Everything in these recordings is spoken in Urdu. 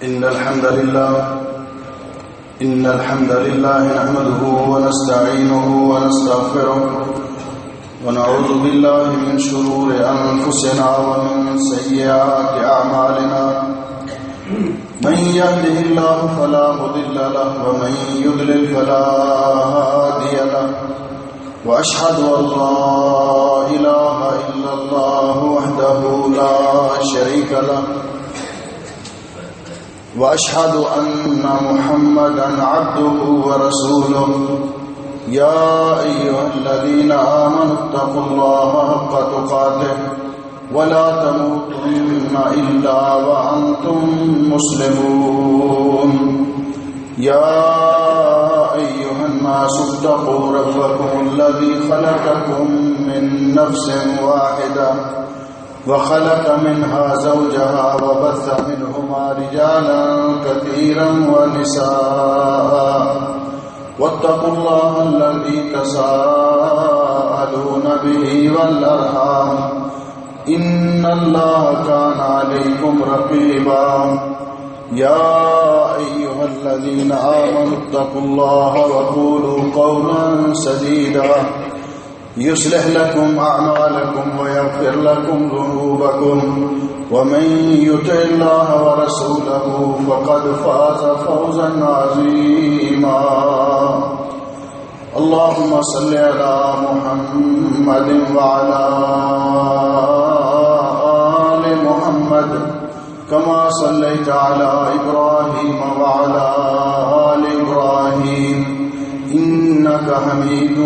إن الحمد لله نحمده ونستعينه ونستغفره ونعوذ بالله من شرور أنفسنا ومن سيئات أعمالنا من يهده الله فلا مضل له ومن يضلل فلا هادي له وأشهد أن لا إله إلا الله وحده لا شريك له وأشهد أن محمدا عبده ورسوله يا أيها الذين آمنوا اتقوا الله حق تقاته ولا تموتن إلا وأنتم مسلمون يا أيها الناس اتقوا ربكم الذي خلقكم من نفس واحدة وخلق منها زوجها وبث منهما رجالا كثيرا ونساء واتقوا الله الذي تساءلون به والأرحام إن الله كان عليكم رقيبا يا أيها الذين آمنوا اتقوا الله وقولوا قولا سديدا يصلح لكم أعمالكم ويغفر لكم ذنوبكم ومن يطع الله ورسوله فقد فاز فوزا عظيما اللهم صل على محمد وعلى آل محمد كما صليت على إبراهيم وعلى آل إبراهيم إنك حميد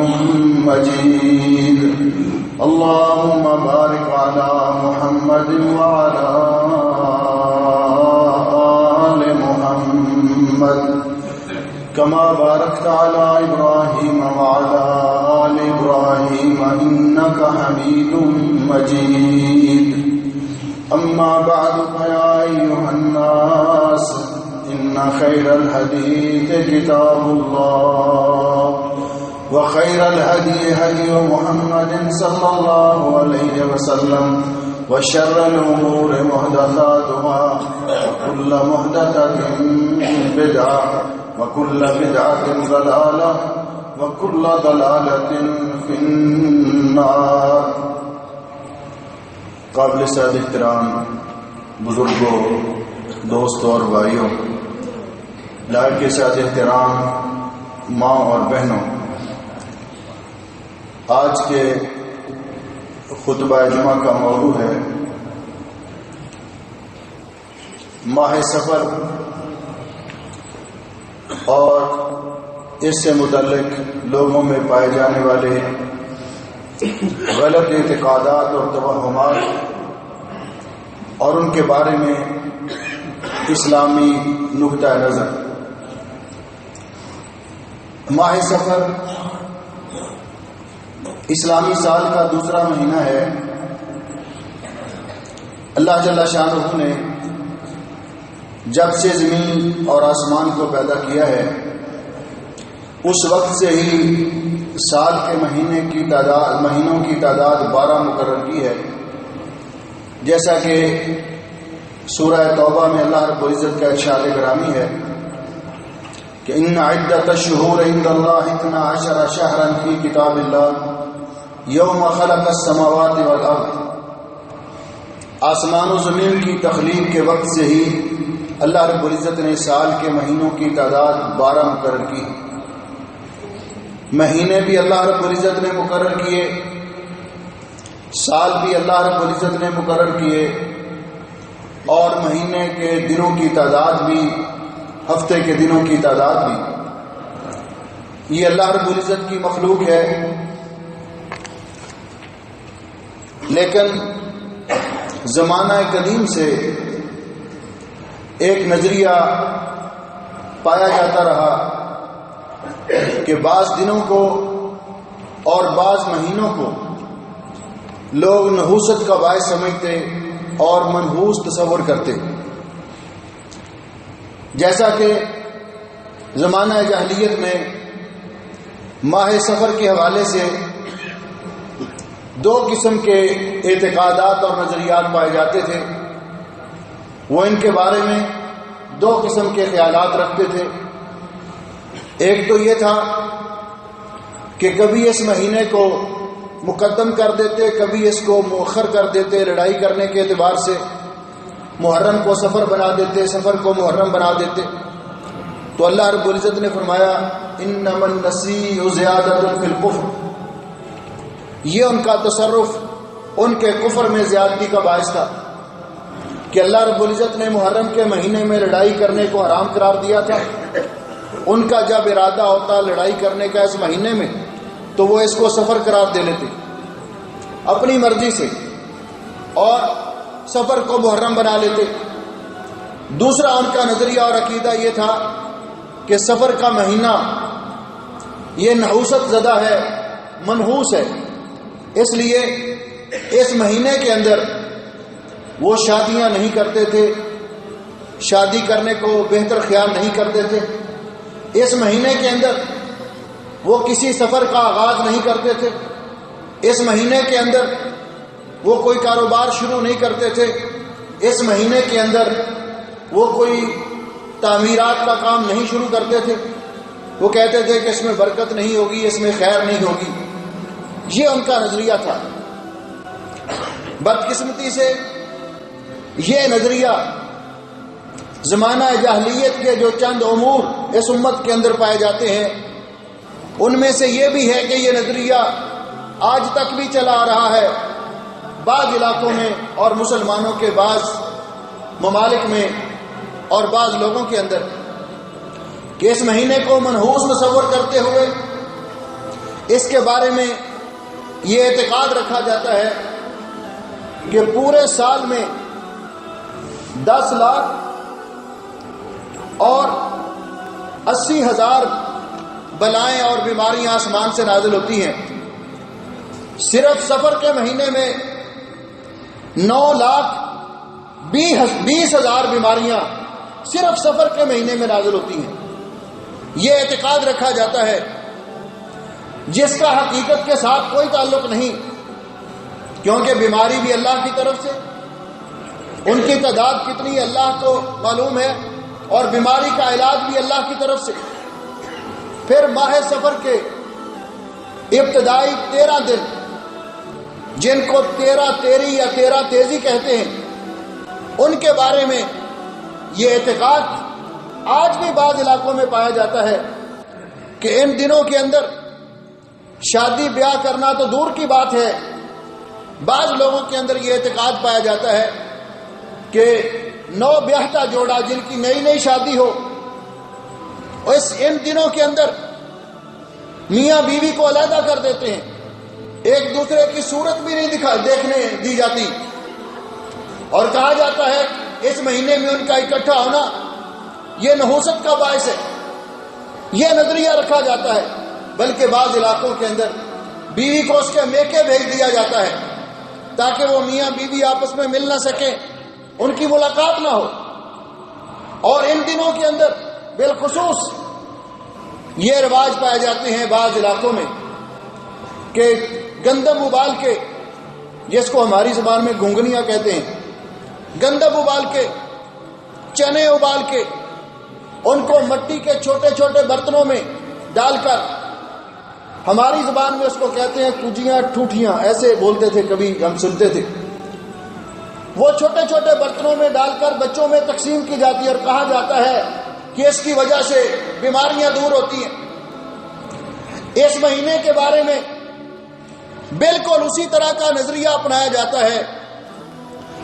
مجيد اللهم بارك على محمد وعلى آل محمد كما باركت على إبراهيم وعلى آل إبراهيم إنك حميد مجيد أما بعد فيا أيها الناس إن خير الحديث كتاب الله وخير الهدي هدي محمد صلى الله عليه وسلم وشر الأمور محدثاتها وكل محدثة بدعة وكل بدعة ضلالة وكل ضلالة في النار. قابل سعادت احترام بزرگوں، دوستوں اور بھائیوں، لائق کے ساتھ احترام ماں اور بہنوں، آج کے خطبہ جمعہ کا موضوع ہے ماہ سفر اور اس سے متعلق لوگوں میں پائے جانے والے غلط اعتقادات اور توہمات اور ان کے بارے میں اسلامی نقطہ نظر. ماہ سفر اسلامی سال کا دوسرا مہینہ ہے. اللہ جل شانہ نے جب سے زمین اور آسمان کو پیدا کیا ہے اس وقت سے ہی سال کے مہینوں کی تعداد 12 مقرر کی ہے. جیسا کہ سورہ توبہ میں اللہ رب العزت کا ارشاد گرامی ہے کہ ان عدۃ الشہور عند اللہ 12 شہرا فی کتاب اللہ یوم خلق السماوات والارض. آسمان و زمین کی تخلیق کے وقت سے ہی اللہ رب العزت نے سال کے مہینوں کی تعداد 12 مقرر کی. مہینے بھی اللہ رب العزت نے مقرر کیے، سال بھی اللہ رب العزت نے مقرر کیے، اور مہینے کے دنوں کی تعداد بھی، ہفتے کے دنوں کی تعداد بھی. یہ اللہ رب العزت کی مخلوق ہے. لیکن زمانہ قدیم سے ایک نظریہ پایا جاتا رہا کہ بعض دنوں کو اور بعض مہینوں کو لوگ نحوست کا باعث سمجھتے اور منحوس تصور کرتے. جیسا کہ زمانہ جاہلیت میں ماہ سفر کے حوالے سے دو قسم کے اعتقادات اور نظریات پائے جاتے تھے. وہ ان کے بارے میں دو قسم کے خیالات رکھتے تھے۔ ایک تو یہ تھا کہ کبھی اس مہینے کو مقدم کر دیتے، کبھی اس کو مؤخر کر دیتے، لڑائی کرنے کے اعتبار سے محرم کو سفر بنا دیتے، سفر کو محرم بنا دیتے۔ تو اللہ رب العزت نے فرمایا انما النسیء زیادۃ فی الکفر، یہ ان کا تصرف ان کے کفر میں زیادتی کا باعث تھا کہ اللہ رب العزت نے محرم کے مہینے میں لڑائی کرنے کو حرام قرار دیا تھا۔ ان کا جب ارادہ ہوتا لڑائی کرنے کا اس مہینے میں تو وہ اس کو سفر قرار دے لیتے اپنی مرضی سے اور سفر کو محرم بنا لیتے۔ دوسرا ان کا نظریہ اور عقیدہ یہ تھا کہ سفر کا مہینہ یہ نحوست زدہ ہے، منحوس ہے، اس لیے اس مہینے کے اندر وہ شادیاں نہیں کرتے تھے، شادی کرنے کو بہتر خیال نہیں کرتے تھے۔ اس مہینے کے اندر وہ کسی سفر کا آغاز نہیں کرتے تھے، اس مہینے کے اندر وہ کوئی کاروبار شروع نہیں کرتے تھے، اس مہینے کے اندر وہ کوئی تعمیرات کا کام نہیں شروع کرتے تھے۔ وہ کہتے تھے کہ اس میں برکت نہیں ہوگی، اس میں خیر نہیں ہوگی، یہ ان کا نظریہ تھا۔ بدقسمتی سے یہ نظریہ زمانہ جاہلیت کے جو چند امور اس امت کے اندر پائے جاتے ہیں ان میں سے یہ بھی ہے کہ یہ نظریہ آج تک بھی چلا آ رہا ہے بعض علاقوں میں اور مسلمانوں کے بعض ممالک میں اور بعض لوگوں کے اندر، کہ اس مہینے کو منحوس تصور کرتے ہوئے اس کے بارے میں یہ اعتقاد رکھا جاتا ہے کہ پورے سال میں 10 لاکھ اور 80,000 بلائیں اور بیماریاں آسمان سے نازل ہوتی ہیں۔ صرف سفر کے مہینے میں 9,20,000 بیماریاں صرف سفر کے مہینے میں نازل ہوتی ہیں۔ یہ اعتقاد رکھا جاتا ہے جس کا حقیقت کے ساتھ کوئی تعلق نہیں، کیونکہ بیماری بھی اللہ کی طرف سے، ان کی تعداد کتنی اللہ کو معلوم ہے، اور بیماری کا علاج بھی اللہ کی طرف سے۔ پھر ماہ سفر کے ابتدائی 13 دن جن کو 13 تیری یا 13 تیزی کہتے ہیں، ان کے بارے میں یہ اعتقاد آج بھی بعض علاقوں میں پایا جاتا ہے کہ ان دنوں کے اندر شادی بیاہ کرنا تو دور کی بات ہے، بعض لوگوں کے اندر یہ اعتقاد پایا جاتا ہے کہ نو بیاہتا جوڑا جن کی نئی شادی ہو ان دنوں کے اندر میاں بیوی کو علیحدہ کر دیتے ہیں، ایک دوسرے کی صورت بھی نہیں دیکھنے دی جاتی، اور کہا جاتا ہے اس مہینے میں ان کا اکٹھا ہونا یہ نحوست کا باعث ہے۔ یہ نظریہ رکھا جاتا ہے، بلکہ بعض علاقوں کے اندر بیوی کو اس کے میکے بھیج دیا جاتا ہے تاکہ وہ میاں بیوی آپس میں مل نہ سکیں، ان کی ملاقات نہ ہو۔ اور ان دنوں کے اندر بالخصوص یہ رواج پائے جاتے ہیں بعض علاقوں میں کہ گندم ابال کے، جس کو ہماری زبان میں گھنگنیاں کہتے ہیں، گندم ابال کے، چنے ابال کے، ان کو مٹی کے چھوٹے چھوٹے برتنوں میں ڈال کر، ہماری زبان میں اس کو کہتے ہیں کجیاں ٹھوٹیاں، ایسے بولتے تھے، کبھی ہم سنتے تھے، وہ چھوٹے چھوٹے برتنوں میں ڈال کر بچوں میں تقسیم کی جاتی ہے، اور کہا جاتا ہے کہ اس کی وجہ سے بیماریاں دور ہوتی ہیں۔ اس مہینے کے بارے میں بالکل اسی طرح کا نظریہ اپنایا جاتا ہے،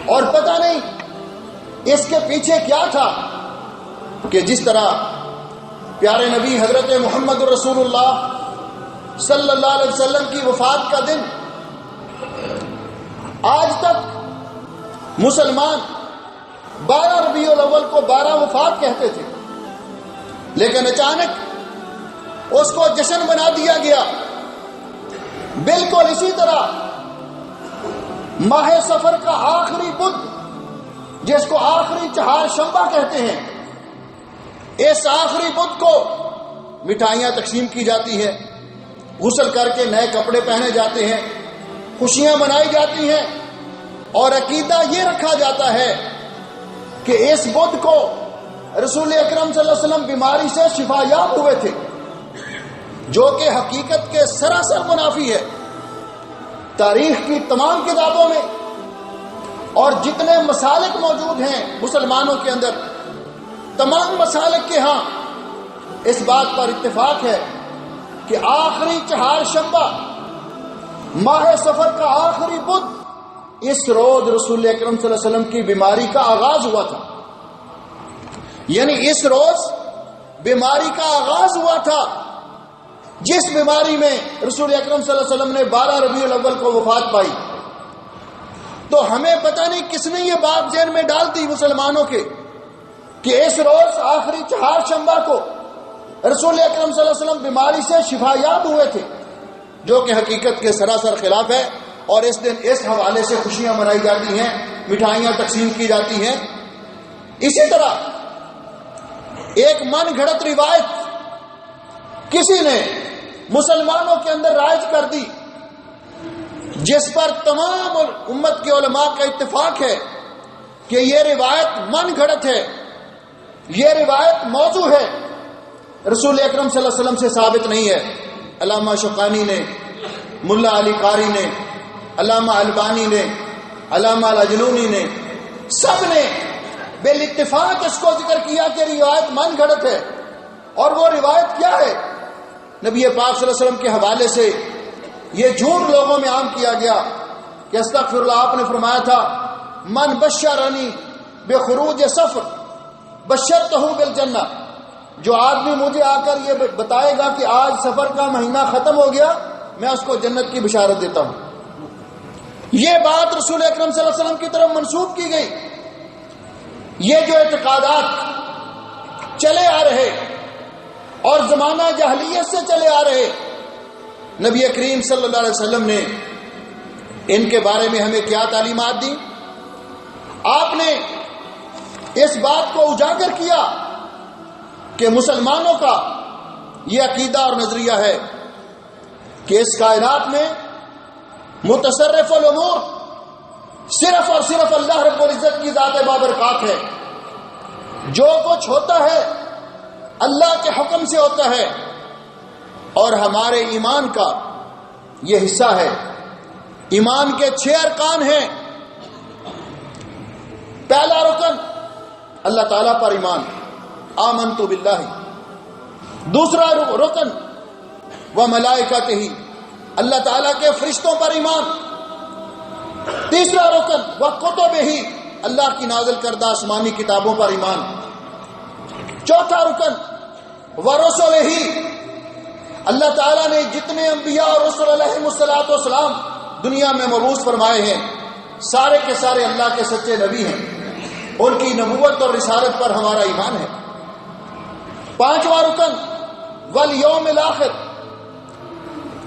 اور پتہ نہیں اس کے پیچھے کیا تھا کہ جس طرح پیارے نبی حضرت محمد رسول اللہ صلی اللہ علیہ وسلم کی وفات کا دن آج تک مسلمان 12 ربیع الاول کو 12 وفات کہتے تھے، لیکن اچانک اس کو جشن بنا دیا گیا۔ بالکل اسی طرح ماہ سفر کا آخری بدھ، جس کو آخری چہار شنبہ کہتے ہیں، اس آخری بدھ کو مٹھائیاں تقسیم کی جاتی ہیں، غسل کر کے نئے کپڑے پہنے جاتے ہیں، خوشیاں منائی جاتی ہیں، اور عقیدہ یہ رکھا جاتا ہے کہ اس بدھ کو رسول اکرم صلی اللہ علیہ وسلم بیماری سے شفا یاب ہوئے تھے، جو کہ حقیقت کے سراسر منافی ہے۔ تاریخ کی تمام کتابوں میں اور جتنے مسالک موجود ہیں مسلمانوں کے اندر، تمام مسالک کے ہاں اس بات پر اتفاق ہے کہ آخری چہار شنبہ ماہ سفر کا آخری بدھ، اس روز رسول اکرم صلی اللہ علیہ وسلم کی بیماری کا آغاز ہوا تھا۔ یعنی اس روز بیماری کا آغاز ہوا تھا، جس بیماری میں رسول اکرم صلی اللہ علیہ وسلم نے 12 ربیع الاول کو وفات پائی۔ تو ہمیں پتہ نہیں کس نے یہ بات ذہن میں ڈال دی مسلمانوں کے کہ اس روز آخری چہار شنبہ کو رسول اکرم صلی اللہ علیہ وسلم بیماری سے شفا یاب ہوئے تھے، جو کہ حقیقت کے سراسر خلاف ہے۔ اور اس دن اس حوالے سے خوشیاں منائی جاتی ہیں، مٹھائیاں تقسیم کی جاتی ہیں۔ اسی طرح ایک من گھڑت روایت کسی نے مسلمانوں کے اندر رائج کر دی، جس پر تمام امت کے علماء کا اتفاق ہے کہ یہ روایت من گھڑت ہے، یہ روایت موضوع ہے، رسول اکرم صلی اللہ علیہ وسلم سے ثابت نہیں ہے۔ علامہ شوکانی نے، ملا علی قاری نے، علامہ البانی نے، علامہ العجلونی نے، سب نے بالاتفاق اس کو ذکر کیا کہ روایت من گھڑت ہے۔ اور وہ روایت کیا ہے؟ نبی پاک صلی اللہ علیہ وسلم کے حوالے سے یہ جھوٹ لوگوں میں عام کیا گیا کہ استغفر اللہ، آپ نے فرمایا تھا من بشرنی بخروج سفر بشرتہ بالجنہ، جو آدمی مجھے آ کر یہ بتائے گا کہ آج سفر کا مہینہ ختم ہو گیا، میں اس کو جنت کی بشارت دیتا ہوں۔ یہ بات رسول اکرم صلی اللہ علیہ وسلم کی طرف منسوب کی گئی۔ یہ جو اعتقادات چلے آ رہے اور زمانہ جاہلیت سے چلے آ رہے، نبی کریم صلی اللہ علیہ وسلم نے ان کے بارے میں ہمیں کیا تعلیمات دی؟ آپ نے اس بات کو اجاگر کیا کہ مسلمانوں کا یہ عقیدہ اور نظریہ ہے کہ اس کائنات میں متصرف الامور صرف اور صرف اللہ رب العزت کی ذات بابرکات ہے۔ جو کچھ ہوتا ہے اللہ کے حکم سے ہوتا ہے، اور ہمارے ایمان کا یہ حصہ ہے۔ ایمان کے 6 ارکان ہیں۔ پہلا رکن اللہ تعالیٰ پر ایمان، آمنت باللہ۔ دوسرا رکن وملائکتہ، اللہ تعالیٰ کے فرشتوں پر ایمان۔ تیسرا رکن وکتبہ، اللہ کی نازل کردہ آسمانی کتابوں پر ایمان۔ چوتھا رکن ورسلہ، اللہ تعالیٰ نے جتنے انبیاء اور رسول علیہ السلام دنیا میں مبعوث فرمائے ہیں، سارے کے سارے اللہ کے سچے نبی ہیں، ان کی نبوت اور رسالت پر ہمارا ایمان ہے۔ پانچواں رکن والیوم الآخر،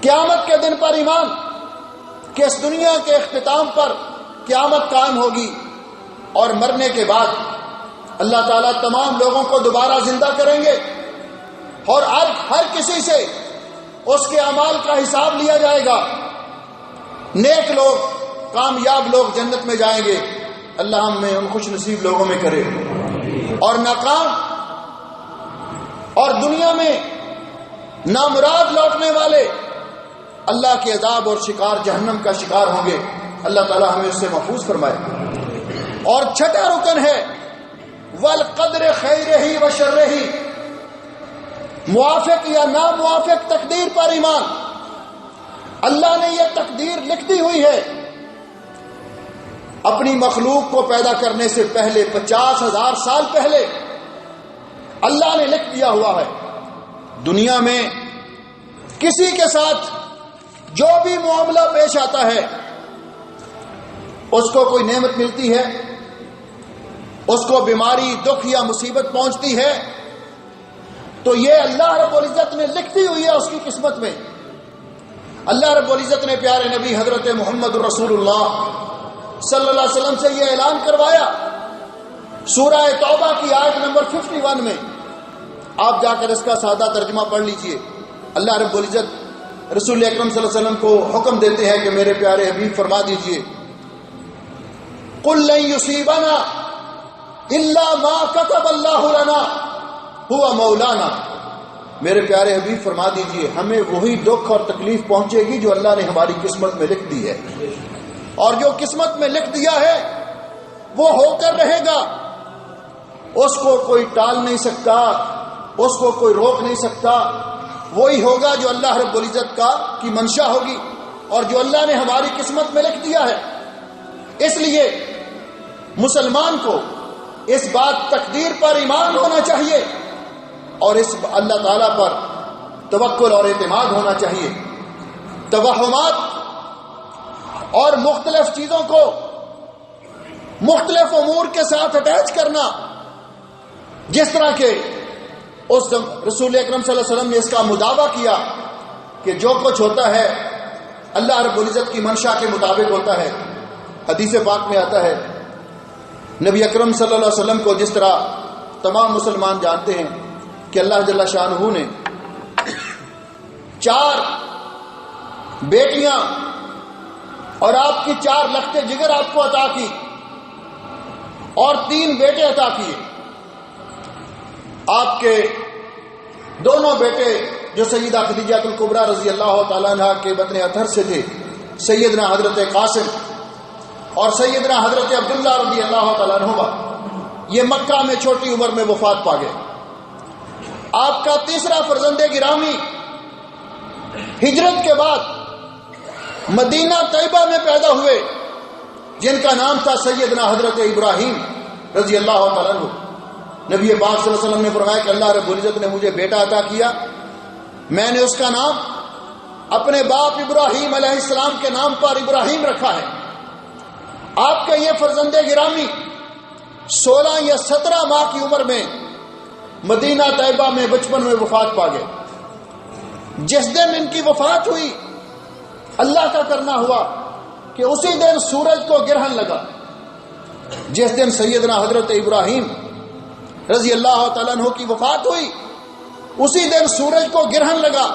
قیامت کے دن پر ایمان، کہ اس دنیا کے اختتام پر قیامت قائم ہوگی اور مرنے کے بعد اللہ تعالیٰ تمام لوگوں کو دوبارہ زندہ کریں گے، اور ہر کسی سے اس کے اعمال کا حساب لیا جائے گا۔ نیک لوگ، کامیاب لوگ جنت میں جائیں گے، اللہ ہمیں ان خوش نصیب لوگوں میں کرے، اور ناکام اور دنیا میں نامراد لوٹنے والے اللہ کے عذاب اور جہنم کا شکار ہوں گے۔ اللہ تعالی ہمیں اس سے محفوظ فرمائے۔ اور چھٹا رکن ہے والقدر خیرہ و شرہ، موافق یا ناموافق تقدیر پر ایمان۔ اللہ نے یہ تقدیر لکھ دی ہوئی ہے، اپنی مخلوق کو پیدا کرنے سے پہلے 50,000 سال پہلے اللہ نے لکھ دیا ہوا ہے۔ دنیا میں کسی کے ساتھ جو بھی معاملہ پیش آتا ہے، اس کو کوئی نعمت ملتی ہے، اس کو بیماری، دکھ یا مصیبت پہنچتی ہے، تو یہ اللہ رب العزت نے لکھ دی ہوئی ہے اس کی قسمت میں۔ اللہ رب العزت نے پیارے نبی حضرت محمد رسول اللہ صلی اللہ علیہ وسلم سے یہ اعلان کروایا سورہ توبہ کی آیت نمبر 51 میں۔ آپ جا کر اس کا سادہ ترجمہ پڑھ لیجئے۔ اللہ رب العزت رسول اکرم صلی اللہ علیہ وسلم کو حکم دیتے ہیں کہ میرے پیارے حبیب فرما دیجئے قُلْ لَن يُصِيبَنَا الا ما كتب اللہ لنا هو مولانا. میرے پیارے حبیب فرما دیجئے ہمیں وہی دکھ اور تکلیف پہنچے گی جو اللہ نے ہماری قسمت میں لکھ دی ہے، اور جو قسمت میں لکھ دیا ہے وہ ہو کر رہے گا، اس کو کوئی ٹال نہیں سکتا، اس کو کوئی روک نہیں سکتا. وہی ہوگا جو اللہ رب العزت کی منشا ہوگی اور جو اللہ نے ہماری قسمت میں لکھ دیا ہے. اس لیے مسلمان کو اس بات تقدیر پر ایمان ہونا چاہیے اور اس اللہ تعالیٰ پر توکل اور اعتماد ہونا چاہیے. توہمات اور مختلف چیزوں کو مختلف امور کے ساتھ اٹیچ کرنا، جس طرح کے اس رسول اکرم صلی اللہ علیہ وسلم نے اس کا مداوع کیا کہ جو کچھ ہوتا ہے اللہ رب العزت کی منشا کے مطابق ہوتا ہے. حدیث پاک میں آتا ہے نبی اکرم صلی اللہ علیہ وسلم کو جس طرح تمام مسلمان جانتے ہیں کہ اللہ جل شانہ نے 4 بیٹیاں اور آپ کی 4 لخت جگر آپ کو عطا کی اور 3 بیٹے عطا کیے. آپ کے دونوں بیٹے جو سیدہ خدیجہ الکبریٰ رضی اللہ تعالیٰ عنہ کے بطن اطہر سے تھے، سیدنا حضرت قاسم اور سیدنا حضرت عبداللہ رضی اللہ تعالیٰ عنہ، یہ مکہ میں چھوٹی عمر میں وفات پا گئے. آپ کا تیسرا فرزند گرامی ہجرت کے بعد مدینہ طیبہ میں پیدا ہوئے، جن کا نام تھا سیدنا حضرت ابراہیم رضی اللہ تعالیٰ عنہ. نبی پاک صلی اللہ علیہ وسلم نے فرمایا کہ اللہ رب العزت نے مجھے بیٹا عطا کیا، میں نے اس کا نام اپنے باپ ابراہیم علیہ السلام کے نام پر ابراہیم رکھا ہے. آپ کے یہ فرزند گرامی 16 یا 17 ماہ کی عمر میں مدینہ طیبہ میں بچپن میں وفات پا گئے. جس دن ان کی وفات ہوئی اللہ کا کرنا ہوا کہ اسی دن سورج کو گرہن لگا. جس دن سیدنا حضرت ابراہیم رضی اللہ تعالیٰ عنہ کی وفات ہوئی اسی دن سورج کو گرہن لگا.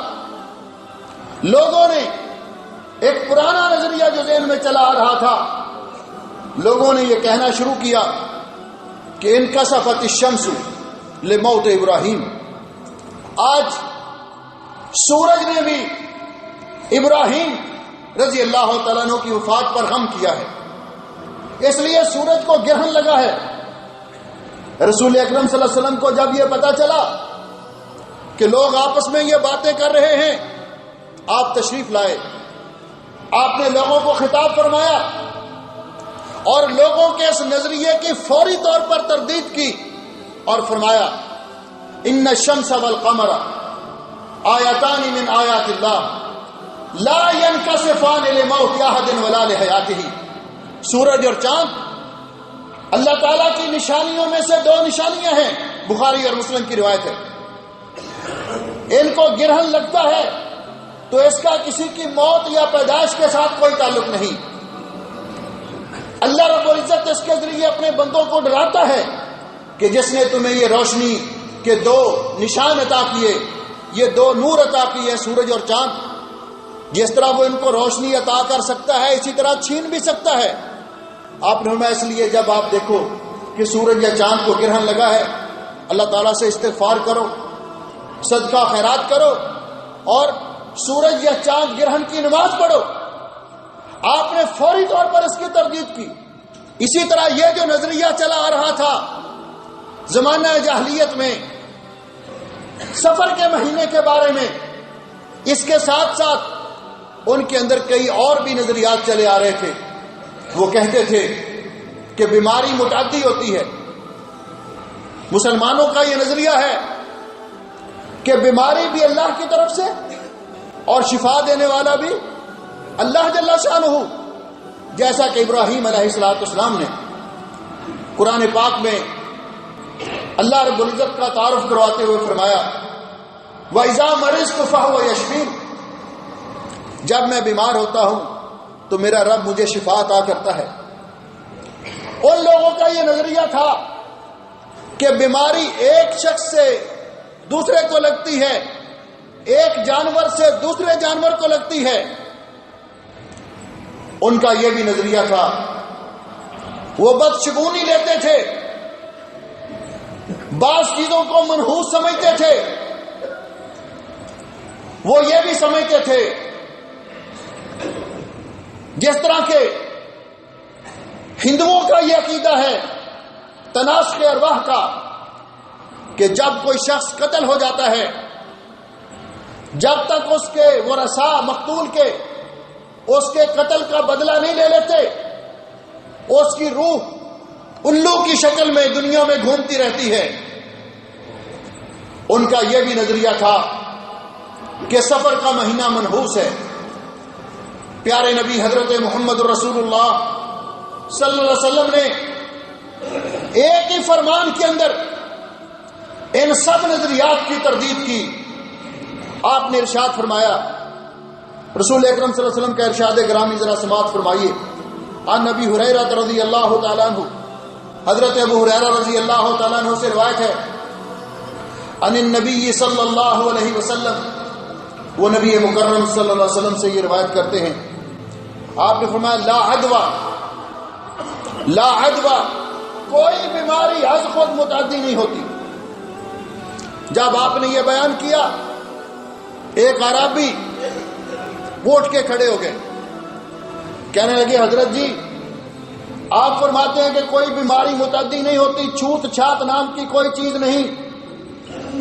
لوگوں نے ایک پرانا نظریہ جو ذہن میں چلا آ رہا تھا، لوگوں نے یہ کہنا شروع کیا کہ انکسفت الشمس لموت ابراہیم، آج سورج نے بھی ابراہیم رضی اللہ تعالیٰ عنہ کی وفات پر غم کیا ہے، اس لیے سورج کو گرہن لگا ہے. رسول اکرم صلی اللہ علیہ وسلم کو جب یہ پتا چلا کہ لوگ آپس میں یہ باتیں کر رہے ہیں، آپ تشریف لائے. آپ نے لوگوں کو خطاب فرمایا اور لوگوں کے اس نظریے کی فوری طور پر تردید کی اور فرمایا ان الشمس والقمر آیتان من آیات اللہ لا ينکسفان لموت احد ولا لحیاتہ. سورج اور چاند اللہ تعالیٰ کی نشانیوں میں سے 2 نشانیاں ہیں، بخاری اور مسلم کی روایت ہے. ان کو گرہن لگتا ہے تو اس کا کسی کی موت یا پیدائش کے ساتھ کوئی تعلق نہیں. اللہ رب العزت اس کے ذریعے اپنے بندوں کو ڈراتا ہے کہ جس نے تمہیں یہ روشنی کے 2 نشان عطا کیے، یہ 2 نور عطا کیے، سورج اور چاند، جس طرح وہ ان کو روشنی عطا کر سکتا ہے اسی طرح چھین بھی سکتا ہے. آپ نے فرمایا اس لیے جب آپ دیکھو کہ سورج یا چاند کو گرہن لگا ہے، اللہ تعالیٰ سے استغفار کرو، صدقہ خیرات کرو اور سورج یا چاند گرہن کی نماز پڑھو. آپ نے فوری طور پر اس کی تردید کی. اسی طرح یہ جو نظریہ چلا آ رہا تھا زمانہ جاہلیت میں سفر کے مہینے کے بارے میں، اس کے ساتھ ساتھ ان کے اندر کئی اور بھی نظریات چلے آ رہے تھے. وہ کہتے تھے کہ بیماری متعدی ہوتی ہے. مسلمانوں کا یہ نظریہ ہے کہ بیماری بھی اللہ کی طرف سے اور شفا دینے والا بھی اللہ جل شانہ، جیسا کہ ابراہیم علیہ السلام نے قرآن پاک میں اللہ رب العزت کا تعارف کرواتے ہوئے فرمایا وَإِذَا مَرِضْتُ فَهُوَ يَشْفِينِ، جب میں بیمار ہوتا ہوں تو میرا رب مجھے شفا عطا کرتا ہے. ان لوگوں کا یہ نظریہ تھا کہ بیماری ایک شخص سے دوسرے کو لگتی ہے، ایک جانور سے دوسرے جانور کو لگتی ہے. ان کا یہ بھی نظریہ تھا، وہ بدشگونی لیتے تھے بعض چیزوں کو منحوس سمجھتے تھے، وہ یہ بھی سمجھتے تھے جس طرح کے ہندوؤں کا یہ عقیدہ ہے تناسخ ارواح کا، کہ جب کوئی شخص قتل ہو جاتا ہے، جب تک اس کے ورثاء مقتول کے اس کے قتل کا بدلہ نہیں لے لیتے، اس کی روح الو کی شکل میں دنیا میں گھومتی رہتی ہے۔ ان کا یہ بھی نظریہ تھا کہ سفر کا مہینہ منحوس ہے۔ پیارے نبی حضرت محمد رسول اللہ صلی اللہ علیہ وسلم نے ایک ہی فرمان کے اندر ان سب نظریات کی تردید کی۔ آپ نے ارشاد فرمایا، رسول اکرم صلی اللہ علیہ وسلم کا ارشاد گرامی ذرا سماعت فرمائیے۔ عن نبی ہریرہ رضی اللہ تعالیٰ عنہ، حضرت ابو ہریرہ رضی اللہ تعالیٰ عنہ سے روایت ہے، عن النبی صلی اللہ علیہ وسلم، وہ نبی مکرم صلی اللہ علیہ وسلم سے یہ روایت کرتے ہیں، آپ نے فرمایا لا عدوہ، لا عدوہ، کوئی بیماری از خود متعدی نہیں ہوتی۔ جب آپ نے یہ بیان کیا، ایک اعرابی اٹھ کے کھڑے ہو گئے، کہنے لگے حضرت جی آپ فرماتے ہیں کہ کوئی بیماری متعدی نہیں ہوتی، چھوت چھات نام کی کوئی چیز نہیں،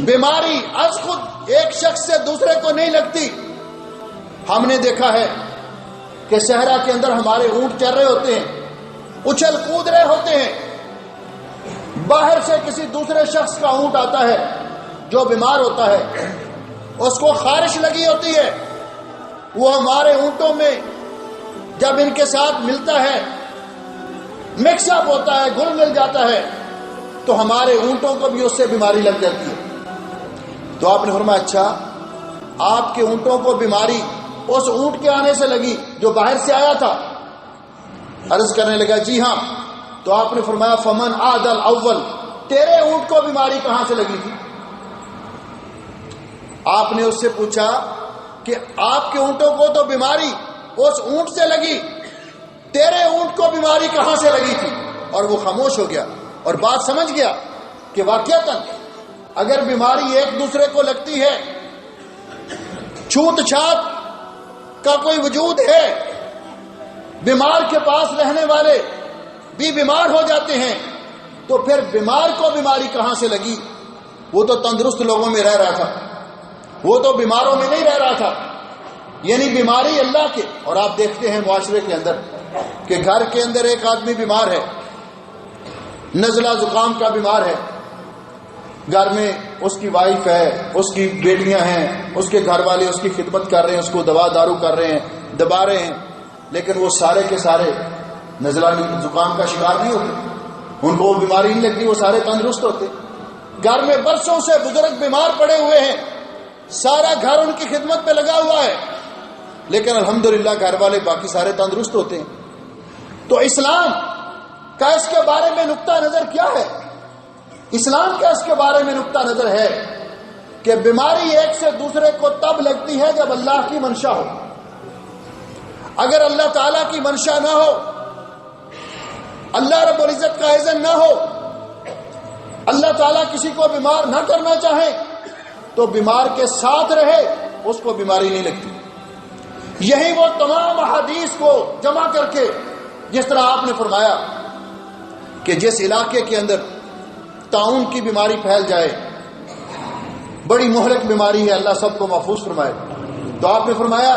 بیماری از خود ایک شخص سے دوسرے کو نہیں لگتی۔ ہم نے دیکھا ہے کہ صحرا کے اندر ہمارے اونٹ چر رہے ہوتے ہیں، اچھل کود رہے ہوتے ہیں، باہر سے کسی دوسرے شخص کا اونٹ آتا ہے جو بیمار ہوتا ہے، اس کو خارش لگی ہوتی ہے، وہ ہمارے اونٹوں میں جب ان کے ساتھ ملتا ہے، مکس اپ ہوتا ہے، گل مل جاتا ہے، تو ہمارے اونٹوں کو بھی اس سے بیماری لگ جاتی ہے۔ تو آپ نے فرمایا اچھا، آپ کے اونٹوں کو بیماری اس اونٹ کے آنے سے لگی جو باہر سے آیا تھا؟ عرض کرنے لگا جی ہاں۔ تو آپ نے فرمایا فمن عاد الاول، تیرے اونٹ کو بیماری کہاں سے لگی تھی؟ آپ نے اس سے پوچھا کہ آپ کے اونٹوں کو تو بیماری اس اونٹ سے لگی، تیرے اونٹ کو بیماری کہاں سے لگی تھی؟ اور وہ خاموش ہو گیا اور بات سمجھ گیا کہ واقعتاً اگر بیماری ایک دوسرے کو لگتی ہے، چھوت چھات کا کوئی وجود ہے، بیمار کے پاس رہنے والے بھی بیمار ہو جاتے ہیں، تو پھر بیمار کو بیماری کہاں سے لگی؟ وہ تو تندرست لوگوں میں رہ رہا تھا، وہ تو بیماروں میں نہیں رہ رہا تھا۔ یعنی بیماری اللہ کے، اور آپ دیکھتے ہیں معاشرے کے اندر کہ گھر کے اندر ایک آدمی بیمار ہے، نزلہ زکام کا بیمار ہے، گھر میں اس کی وائف ہے، اس کی بیٹیاں ہیں، اس کے گھر والے اس کی خدمت کر رہے ہیں، اس کو دوا دارو کر رہے ہیں، دبا رہے ہیں، لیکن وہ سارے کے سارے نزلہ زکام کا شکار نہیں ہوتے، ان کو وہ بیماری نہیں لگتی، وہ سارے تندرست ہوتے۔ گھر میں برسوں سے بزرگ بیمار پڑے ہوئے ہیں، سارا گھر ان کی خدمت پہ لگا ہوا ہے، لیکن الحمدللہ گھر والے باقی سارے تندرست ہوتے ہیں۔ تو اسلام کا اس کے بارے میں نقطہ نظر کیا ہے؟ اسلام کا اس کے بارے میں نقطہ نظر ہے کہ بیماری ایک سے دوسرے کو تب لگتی ہے جب اللہ کی منشا ہو۔ اگر اللہ تعالیٰ کی منشا نہ ہو، اللہ رب العزت کا اذن نہ ہو، اللہ تعالیٰ کسی کو بیمار نہ کرنا چاہے، تو بیمار کے ساتھ رہے اس کو بیماری نہیں لگتی۔ یہی وہ تمام احادیث کو جمع کر کے، جس طرح آپ نے فرمایا کہ جس علاقے کے اندر طاعون کی بیماری پھیل جائے، بڑی مہلک بیماری ہے، اللہ سب کو محفوظ فرمائے، تو آپ نے فرمایا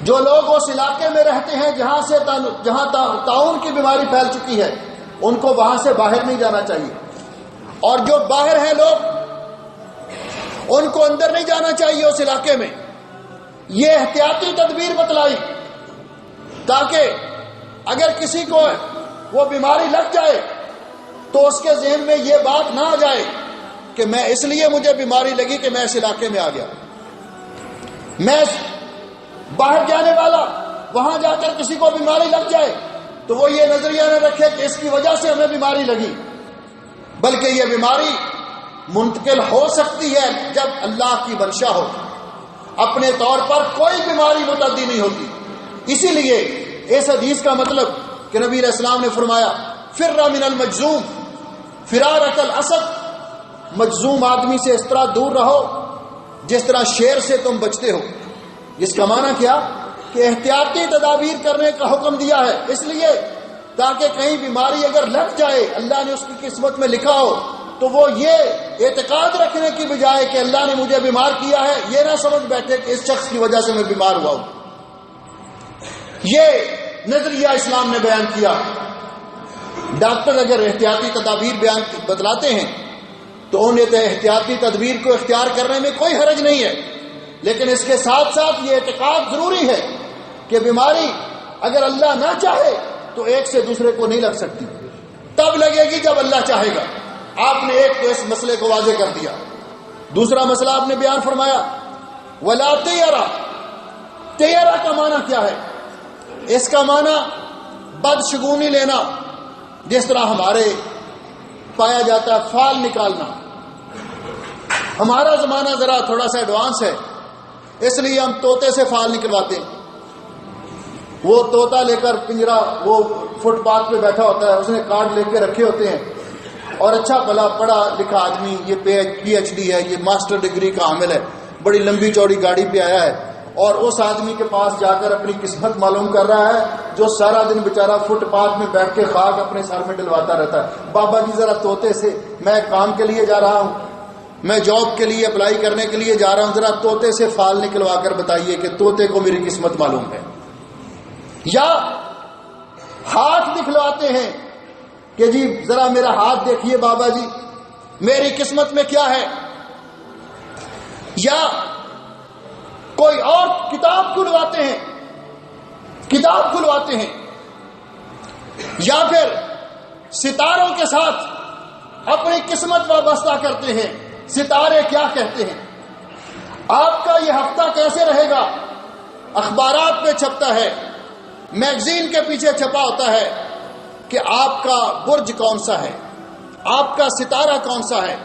جو لوگ اس علاقے میں رہتے ہیں جہاں طاعون کی بیماری پھیل چکی ہے، ان کو وہاں سے باہر نہیں جانا چاہیے، اور جو باہر ہیں لوگ، ان کو اندر نہیں جانا چاہیے اس علاقے میں۔ یہ احتیاطی تدبیر بتلائی تاکہ اگر کسی کو وہ بیماری لگ جائے تو اس کے ذہن میں یہ بات نہ آ جائے کہ میں اس لیے مجھے بیماری لگی کہ میں اس علاقے میں آ گیا، میں باہر جانے والا وہاں جا کر کسی کو بیماری لگ جائے تو وہ یہ نظریہ نہ رکھے کہ اس کی وجہ سے ہمیں بیماری لگی، بلکہ یہ بیماری منتقل ہو سکتی ہے جب اللہ کی منشا ہو۔ اپنے طور پر کوئی بیماری متعدی نہیں ہوتی۔ اسی لیے اس حدیث کا مطلب کہ نبی علیہ السلام نے فرمایا فر من المجذوم فرارک الاسد مجذوم آدمی سے اس طرح دور رہو جس طرح شیر سے تم بچتے ہو۔ اس کا معنی کیا کہ احتیاطی تدابیر کرنے کا حکم دیا ہے، اس لیے تاکہ کہیں بیماری اگر لگ جائے، اللہ نے اس کی قسمت میں لکھا ہو، تو وہ یہ اعتقاد رکھنے کی بجائے کہ اللہ نے مجھے بیمار کیا ہے، یہ نہ سمجھ بیٹھے کہ اس شخص کی وجہ سے میں بیمار ہوا ہوں۔ یہ نظریہ اسلام نے بیان کیا۔ ڈاکٹر اگر احتیاطی تدابیر بتلاتے ہیں تو ان احتیاطی تدبیر کو اختیار کرنے میں کوئی حرج نہیں ہے، لیکن اس کے ساتھ ساتھ یہ اعتقاد ضروری ہے کہ بیماری اگر اللہ نہ چاہے تو ایک سے دوسرے کو نہیں لگ سکتی، تب لگے گی جب اللہ چاہے گا۔ آپ نے ایک تو اس مسئلے کو واضح کر دیا۔ دوسرا مسئلہ آپ نے بیان فرمایا ولا تیرا۔ تیرا کا معنی کیا ہے؟ اس کا معنی بدشگونی لینا، جس طرح ہمارے پایا جاتا ہے فال نکالنا۔ ہمارا زمانہ ذرا تھوڑا سا ایڈوانس ہے، اس لیے ہم طوطے سے فال نکلواتے ہیں۔ وہ طوطا لے کر پنجرا، وہ فٹ پاتھ پہ بیٹھا ہوتا ہے، اس نے کارڈ لے کے رکھے ہوتے ہیں، اور اچھا بھلا پڑھا لکھا آدمی، یہ پی ایچ ڈی ہے، یہ ماسٹر ڈگری کا حامل ہے، بڑی لمبی چوڑی گاڑی پہ آیا ہے، اور اس آدمی کے پاس جا کر اپنی قسمت معلوم کر رہا ہے جو سارا دن بیچارہ فٹ پاتھ میں بیٹھ کے خاک اپنے سر میں ڈلواتا رہتا ہے۔ بابا جی ذرا طوطے سے، میں کام کے لیے جا رہا ہوں، میں جاب کے لیے اپلائی کرنے کے لیے جا رہا ہوں، ذرا طوطے سے فال نکلوا کر بتائیے کہ طوطے کو میری قسمت معلوم ہے۔ یا ہاتھ دکھلواتے ہیں کہ جی ذرا میرا ہاتھ دیکھیے بابا جی، میری قسمت میں کیا ہے۔ یا کوئی اور کتاب کھلواتے ہیں، کتاب کھلواتے ہیں، یا پھر ستاروں کے ساتھ اپنی قسمت وابستہ کرتے ہیں۔ ستارے کیا کہتے ہیں؟ آپ کا یہ ہفتہ کیسے رہے گا؟ اخبارات پہ چھپتا ہے، میگزین کے پیچھے چھپا ہوتا ہے کہ آپ کا برج کون سا ہے، آپ کا ستارہ کون سا ہے،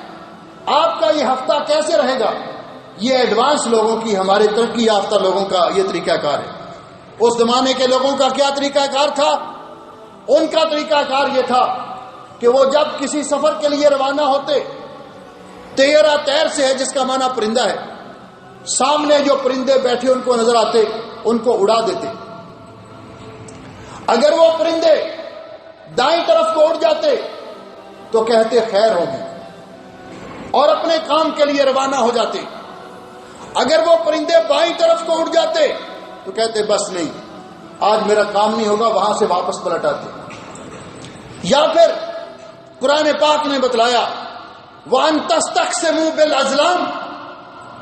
آپ کا یہ ہفتہ کیسے رہے گا۔ یہ ایڈوانس لوگوں کی، ہمارے ترقی یافتہ لوگوں کا یہ طریقہ کار ہے۔ اس زمانے کے لوگوں کا کیا طریقہ کار تھا؟ ان کا طریقہ کار یہ تھا کہ وہ جب کسی سفر کے لیے روانہ ہوتے، تیرا تیر سے ہے جس کا معنی پرندہ ہے، سامنے جو پرندے بیٹھے ان کو نظر آتے، ان کو اڑا دیتے۔ اگر وہ پرندے دائیں طرف کو اڑ جاتے تو کہتے خیر ہوگی، اور اپنے کام کے لیے روانہ ہو جاتے۔ اگر وہ پرندے بائیں طرف کو اڑ جاتے تو کہتے بس نہیں، آج میرا کام نہیں ہوگا، وہاں سے واپس پلٹ آتے۔ یا پھر قرآن پاک نے بتلایا وَأَن تَسْتَقْسِمُوا بِالْأَزْلَامِ،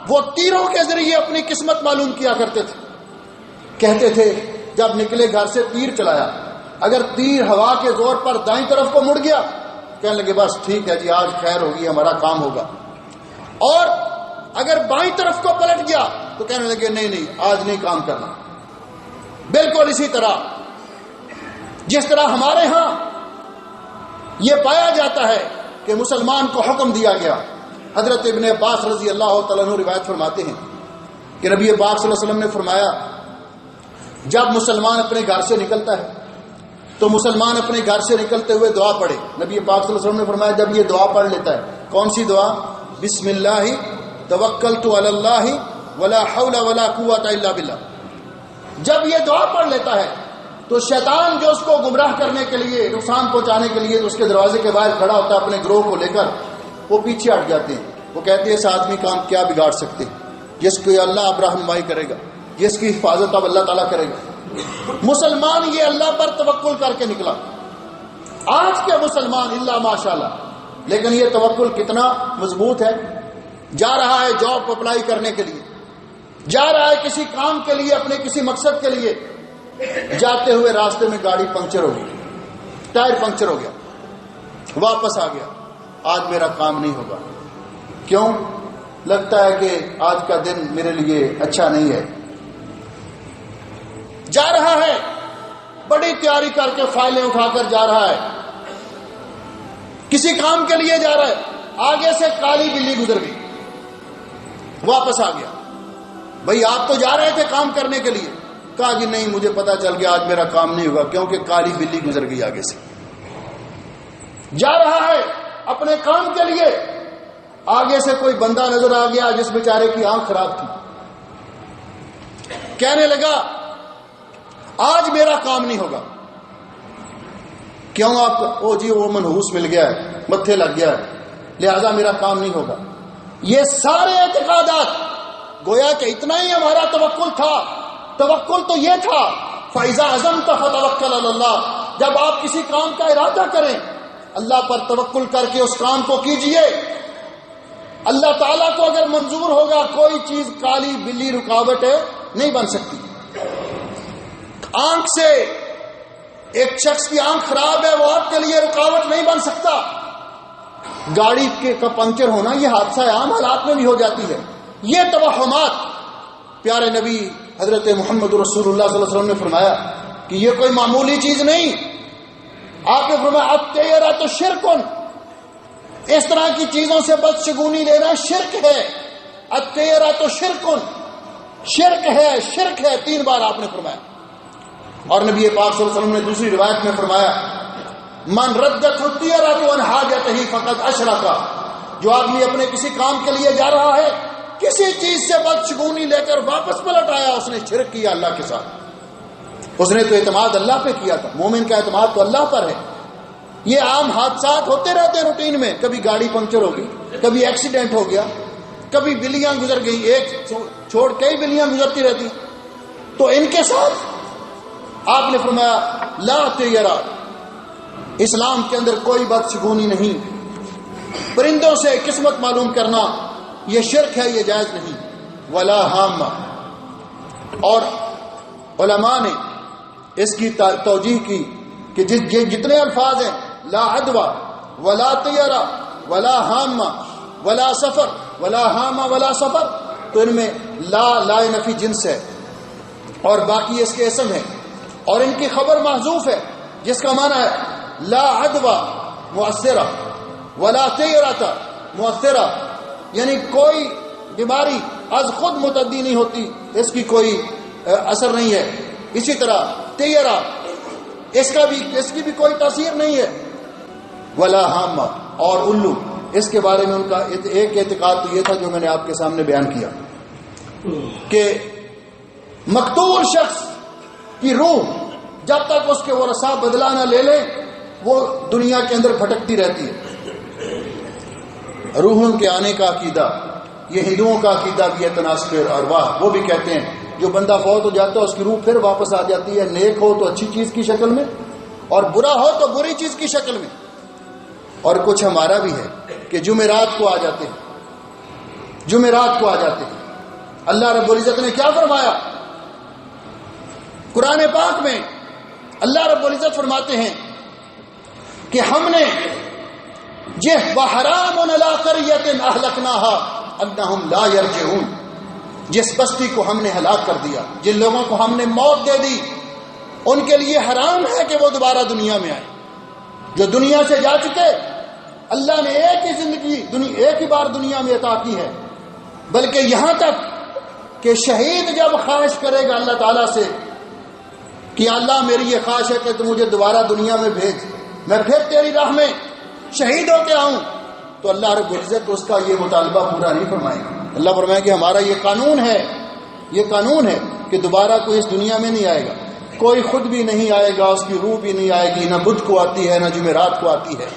وہ تیروں کے ذریعے اپنی قسمت معلوم کیا کرتے تھے۔ کہتے تھے جب نکلے گھر سے تیر چلایا، اگر تیر ہوا کے زور پر دائیں طرف کو مڑ گیا، کہنے لگے بس ٹھیک ہے جی آج خیر ہوگی، ہمارا کام ہوگا۔ اور اگر بائیں طرف کو پلٹ گیا تو کہنے لگے نہیں نہیں آج نہیں کام کرنا۔ بالکل اسی طرح جس طرح ہمارے ہاں یہ پایا جاتا ہے کہ مسلمان کو حکم دیا گیا۔ حضرت ابن عباس رضی اللہ تعالیٰ عنہ روایت فرماتے ہیں کہ نبی پاک صلی اللہ علیہ وسلم نے فرمایا جب مسلمان اپنے گھر سے نکلتا ہے تو مسلمان اپنے گھر سے نکلتے ہوئے دعا پڑھے۔ نبی پاک صلی اللہ علیہ وسلم نے فرمایا جب یہ دعا پڑھ لیتا ہے، کون سی دعا؟ بسم اللہ توکلت علی اللہ ولا حول ولا قوۃ الا باللہ۔ جب یہ دعا پڑھ لیتا ہے تو شیطان جو اس کو گمراہ کرنے کے لیے، نقصان پہنچانے کے لیے اس کے دروازے کے باہر کھڑا ہوتا ہے اپنے گروہ کو لے کر، وہ پیچھے ہٹ جاتے ہیں۔ وہ کہتے ہیں اس آدمی کا ہم کیا بگاڑ سکتے ہیں، جس کو اللہ اب رہنمائی کرے گا، جس کی حفاظت اب اللہ تعالیٰ کرے گا۔ مسلمان یہ اللہ پر توکل کر کے نکلا۔ آج کے مسلمان اللہ ماشاءاللہ، لیکن یہ توکل کتنا مضبوط ہے۔ جا رہا ہے جاب اپلائی کرنے کے لیے، جا رہا ہے کسی کام کے لیے، اپنے کسی مقصد کے لیے، جاتے ہوئے راستے میں گاڑی پنکچر ہو گئی، ٹائر پنکچر ہو گیا، واپس آ گیا، آج میرا کام نہیں ہوگا۔ کیوں؟ لگتا ہے کہ آج کا دن میرے لیے اچھا نہیں ہے۔ جا رہا ہے بڑی تیاری کر کے، فائلیں اٹھا کر جا رہا ہے، کسی کام کے لیے جا رہا ہے، آگے سے کالی بلی گزر گئی، واپس آ گیا۔ بھئی آپ تو جا رہے تھے کام کرنے کے لیے، کہا کہ نہیں مجھے پتا چل گیا آج میرا کام نہیں ہوگا کیونکہ کالی بلی گزر گئی آگے سے۔ جا رہا ہے اپنے کام کے لیے، آگے سے کوئی بندہ نظر آ گیا جس بیچارے کی آنکھ خراب تھی، کہنے لگا آج میرا کام نہیں ہوگا. کیوں؟ آپ او جی وہ منحوس مل گیا ہے، متھے لگ گیا ہے، لہذا میرا کام نہیں ہوگا. یہ سارے اعتقادات گویا کہ اتنا ہی ہمارا توکل تھا. توکل تو یہ تھا فَإِذَا عَزَمْتَ فَتَوَكَّلْ عَلَى اللَّهِ، جب آپ کسی کام کا ارادہ کریں اللہ پر توکل کر کے اس کام کو کیجئے. اللہ تعالیٰ کو اگر منظور ہوگا کوئی چیز کالی بلی رکاوٹ نہیں بن سکتی. آنکھ سے ایک شخص کی آنکھ خراب ہے، وہ آپ کے لیے رکاوٹ نہیں بن سکتا. گاڑی کا پنکچر ہونا یہ حادثہ عام حالات میں بھی ہو جاتی ہے. یہ توہمات پیارے نبی حضرت محمد رسول اللہ صلی اللہ علیہ وسلم نے فرمایا کہ یہ کوئی معمولی چیز نہیں. آپ نے فرمایا الطیرۃ شرک، اس طرح کی چیزوں سے بدشگونی لینا شرک ہے. الطیرۃ شرک، شرک ہے، شرک ہے، 3 بار آپ نے فرمایا. اور نبی پاک صلی اللہ علیہ وسلم نے دوسری روایت میں فرمایا من ردت الطیرۃ عن حاجتہ فقد اشرک، جو آدمی اپنے کسی کام کے لیے جا رہا ہے کسی چیز سے بدشگونی لے کر واپس پلٹ آیا، اس نے شرک کیا اللہ کے ساتھ. اس نے تو اعتماد اللہ پہ کیا تھا. مومن کا اعتماد تو اللہ پر ہے. یہ عام حادثات ہوتے رہتے ہیں روٹین میں، کبھی گاڑی پنکچر ہو گئی، کبھی ایکسیڈنٹ ہو گیا، کبھی بلیاں گزر گئی، ایک چھوڑ کئی بلیاں گزرتی رہتی. تو ان کے ساتھ آپ نے فرمایا لا تیرا، اسلام کے اندر کوئی بدشگونی نہیں. پرندوں سے قسمت معلوم کرنا یہ شرک ہے، یہ جائز نہیں. ولا ہامہ، اور علماء نے اس کی توجیح کی کہ جتنے الفاظ ہیں لا عدوہ ولا طیرہ ولا ہامہ ولا سفر ولا ہامہ ولا سفر، تو ان میں لا نفی جنس ہے اور باقی اس کے اسم ہے، اور ان کی خبر محذوف ہے جس کا معنی ہے لا عدوہ مؤثرہ ولا طیرہ مؤثرہ، یعنی کوئی بیماری از خود متعدی نہیں ہوتی، اس کی کوئی اثر نہیں ہے. اسی طرح طیرہ اس کی بھی کوئی تاثیر نہیں ہے. ولا ہامہ، اور الو، اس کے بارے میں ان کا ایک اعتقاد تو یہ تھا جو میں نے آپ کے سامنے بیان کیا کہ مقتول شخص کی روح جب تک اس کے ورثاء بدلہ نہ لے لیں وہ دنیا کے اندر بھٹکتی رہتی ہے. روحوں کے آنے کا عقیدہ یہ ہندوؤں کا عقیدہ بھی ہے. تناسخ ارواح وہ بھی کہتے ہیں جو بندہ فوت ہو جاتا ہے اس کی روح پھر واپس آ جاتی ہے، نیک ہو تو اچھی چیز کی شکل میں اور برا ہو تو بری چیز کی شکل میں. اور کچھ ہمارا بھی ہے کہ جمعرات کو آ جاتے ہیں، جمعرات کو آ جاتے ہیں. اللہ رب العزت نے کیا فرمایا قرآن پاک میں؟ اللہ رب العزت فرماتے ہیں کہ ہم نے وَحَرَامٌ عَلَىٰ قَرْيَةٍ أَهْلَكْنَاهَا أَنَّهُمْ لَا يَرْجِعُونَ، جس بستی کو ہم نے ہلاک کر دیا، جن لوگوں کو ہم نے موت دے دی، ان کے لیے حرام ہے کہ وہ دوبارہ دنیا میں آئے. جو دنیا سے جا چکے اللہ نے ایک ہی زندگی ایک ہی بار دنیا میں عطا کی ہے، بلکہ یہاں تک کہ شہید جب خواہش کرے گا اللہ تعالیٰ سے کہ اللہ میری یہ خواہش ہے کہ تو مجھے دوبارہ دنیا میں بھیج، میں پھر تیری راہ میں شہید ہو کے آؤں، تو اللہ رب العزت اس کا یہ مطالبہ پورا نہیں فرمائے گا. اللہ فرمائے کہ ہمارا یہ قانون ہے، یہ قانون ہے کہ دوبارہ کوئی اس دنیا میں نہیں آئے گا، کوئی خود بھی نہیں آئے گا، اس کی روح بھی نہیں آئے گی، نہ بدھ کو آتی ہے نہ جمعرات کو آتی ہے.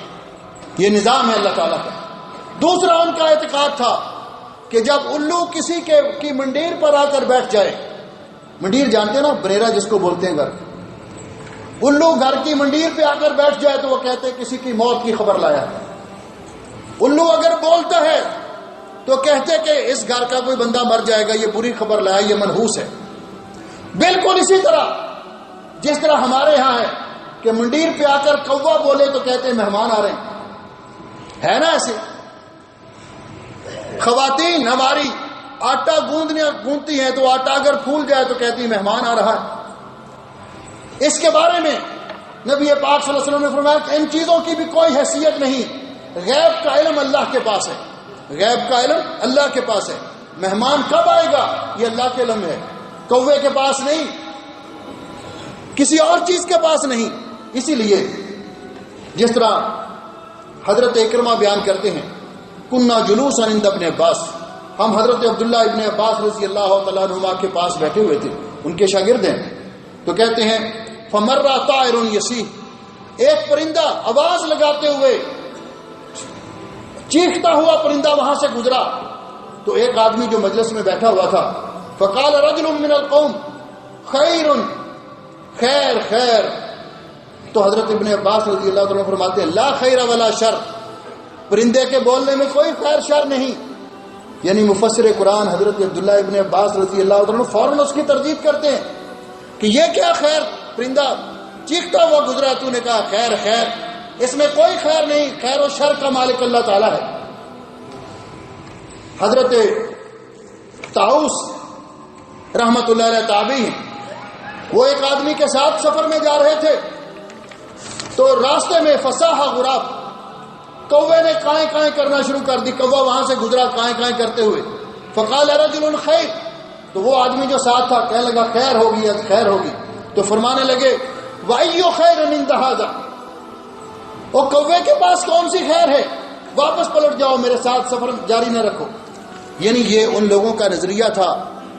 یہ نظام ہے اللہ تعالیٰ کا. دوسرا ان کا اعتقاد تھا کہ جب الو کسی کی منڈیر پر آ کر بیٹھ جائے، منڈیر جانتے نا بریرا جس کو بولتے ہیں گھر، الو گھر کی منڈیر پہ آ کر بیٹھ جائے تو وہ کہتے ہیں کسی کی موت کی خبر لایا. الو اگر بولتا ہے تو کہتے کہ اس گھر کا کوئی بندہ مر جائے گا، یہ بری خبر لایا، یہ منحوس ہے. بالکل اسی طرح جس طرح ہمارے ہاں ہے کہ منڈیر پہ آ کر کوا بولے تو کہتے ہیں مہمان آ رہے ہیں، ہے نا ایسے. خواتین ہماری آٹا گوندتی ہیں تو آٹا اگر پھول جائے تو کہتی ہیں مہمان آ رہا ہے. اس کے بارے میں نبی پاک صلی اللہ علیہ وسلم نے فرمایا کہ ان چیزوں کی بھی کوئی حیثیت نہیں، غیب کا علم اللہ کے پاس ہے، غیب کا علم اللہ کے پاس ہے. مہمان کب آئے گا یہ اللہ کے علم ہے، کوے کے پاس نہیں، کسی اور چیز کے پاس نہیں. اسی لیے جس طرح حضرت اکرمہ بیان کرتے ہیں کننا جلوسا عند ابن عباس، ہم حضرت عبداللہ ابن عباس رضی اللہ تعالیٰ عنہما کے پاس بیٹھے ہوئے تھے، ان کے شاگرد ہیں، تو کہتے ہیں فمر طائر یسیح، ایک پرندہ آواز لگاتے ہوئے چیختا ہوا پرندہ وہاں سے گزرا، تو ایک آدمی جو مجلس میں بیٹھا ہوا تھا فقال رجل من القوم خیر، خیر خیر، تو حضرت ابن عباس رضی اللہ عنہ فرماتے ہیں لا خیر ولا شر، پرندے کے بولنے میں کوئی خیر شر نہیں، یعنی مفسر قرآن حضرت عبداللہ ابن عباس رضی اللہ عنہ فوراً اس کی تردید کرتے ہیں کہ یہ کیا خیر، پرندہ چیختا ہوا گزرا، تو نے کہا خیر خیر، اس میں کوئی خیر نہیں، خیر و شر کا مالک اللہ تعالیٰ ہے۔ حضرت طاؤس رحمت اللہ علیہ تابعی ہیں، وہ ایک آدمی کے ساتھ سفر میں جا رہے تھے، تو راستے میں فصاح غراب، کوے نے کائیں کائیں کرنا شروع کر دی، کوا وہاں سے گزرا کائیں کائیں کرتے ہوئے، فقال رجل خیر، تو وہ آدمی جو ساتھ تھا کہنے لگا خیر ہوگی خیر ہوگی، تو فرمانے لگے وَأَيُّ خَيْرٍ عِندَ هَذَا، وہ کوے کے پاس کون سی خیر ہے، واپس پلٹ جاؤ، میرے ساتھ سفر جاری نہ رکھو۔ یعنی یہ ان لوگوں کا نظریہ تھا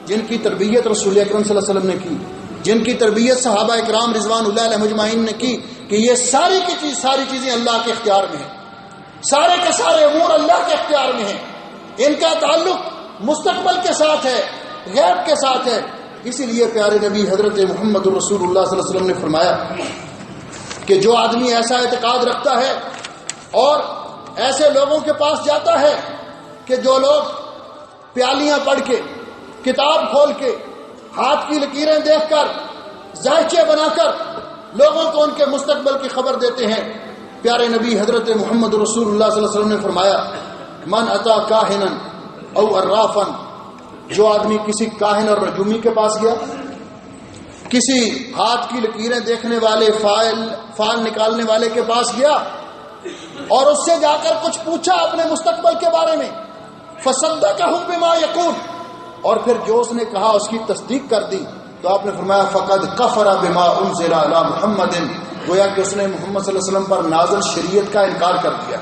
جن کی تربیت رسول اکرم صلی اللہ علیہ وسلم نے کی، جن کی تربیت صحابہ اکرام رضوان اللہ علیہ مجمعین نے کی، کہ یہ ساری چیزیں اللہ کے اختیار میں ہیں، سارے کے سارے امور اللہ کے اختیار میں ہیں، ان کا تعلق مستقبل کے ساتھ ہے، غیب کے ساتھ ہے۔ اسی لیے پیارے نبی حضرت محمد رسول اللہ صلی اللہ علیہ وسلم نے فرمایا کہ جو آدمی ایسا اعتقاد رکھتا ہے اور ایسے لوگوں کے پاس جاتا ہے کہ جو لوگ پیالیاں پڑھ کے، کتاب کھول کے، ہاتھ کی لکیریں دیکھ کر، ذائچے بنا کر لوگوں کو ان کے مستقبل کی خبر دیتے ہیں، پیارے نبی حضرت محمد رسول اللہ صلی اللہ علیہ وسلم نے فرمایا من اتا کاہنا او عرافا، جو آدمی کسی کاہن اور رجومی کے پاس گیا، کسی ہاتھ کی لکیریں دیکھنے والے، فال نکالنے والے کے پاس گیا اور اس سے جا کر کچھ پوچھا اپنے مستقبل کے بارے میں، فصدقہ بما یقول، اور پھر جو اس نے کہا اس کی تصدیق کر دی، تو آپ نے فرمایا فقد کفر بما انزل علی محمد، گویا کہ اس نے محمد صلی اللہ علیہ وسلم پر نازل شریعت کا انکار کر دیا،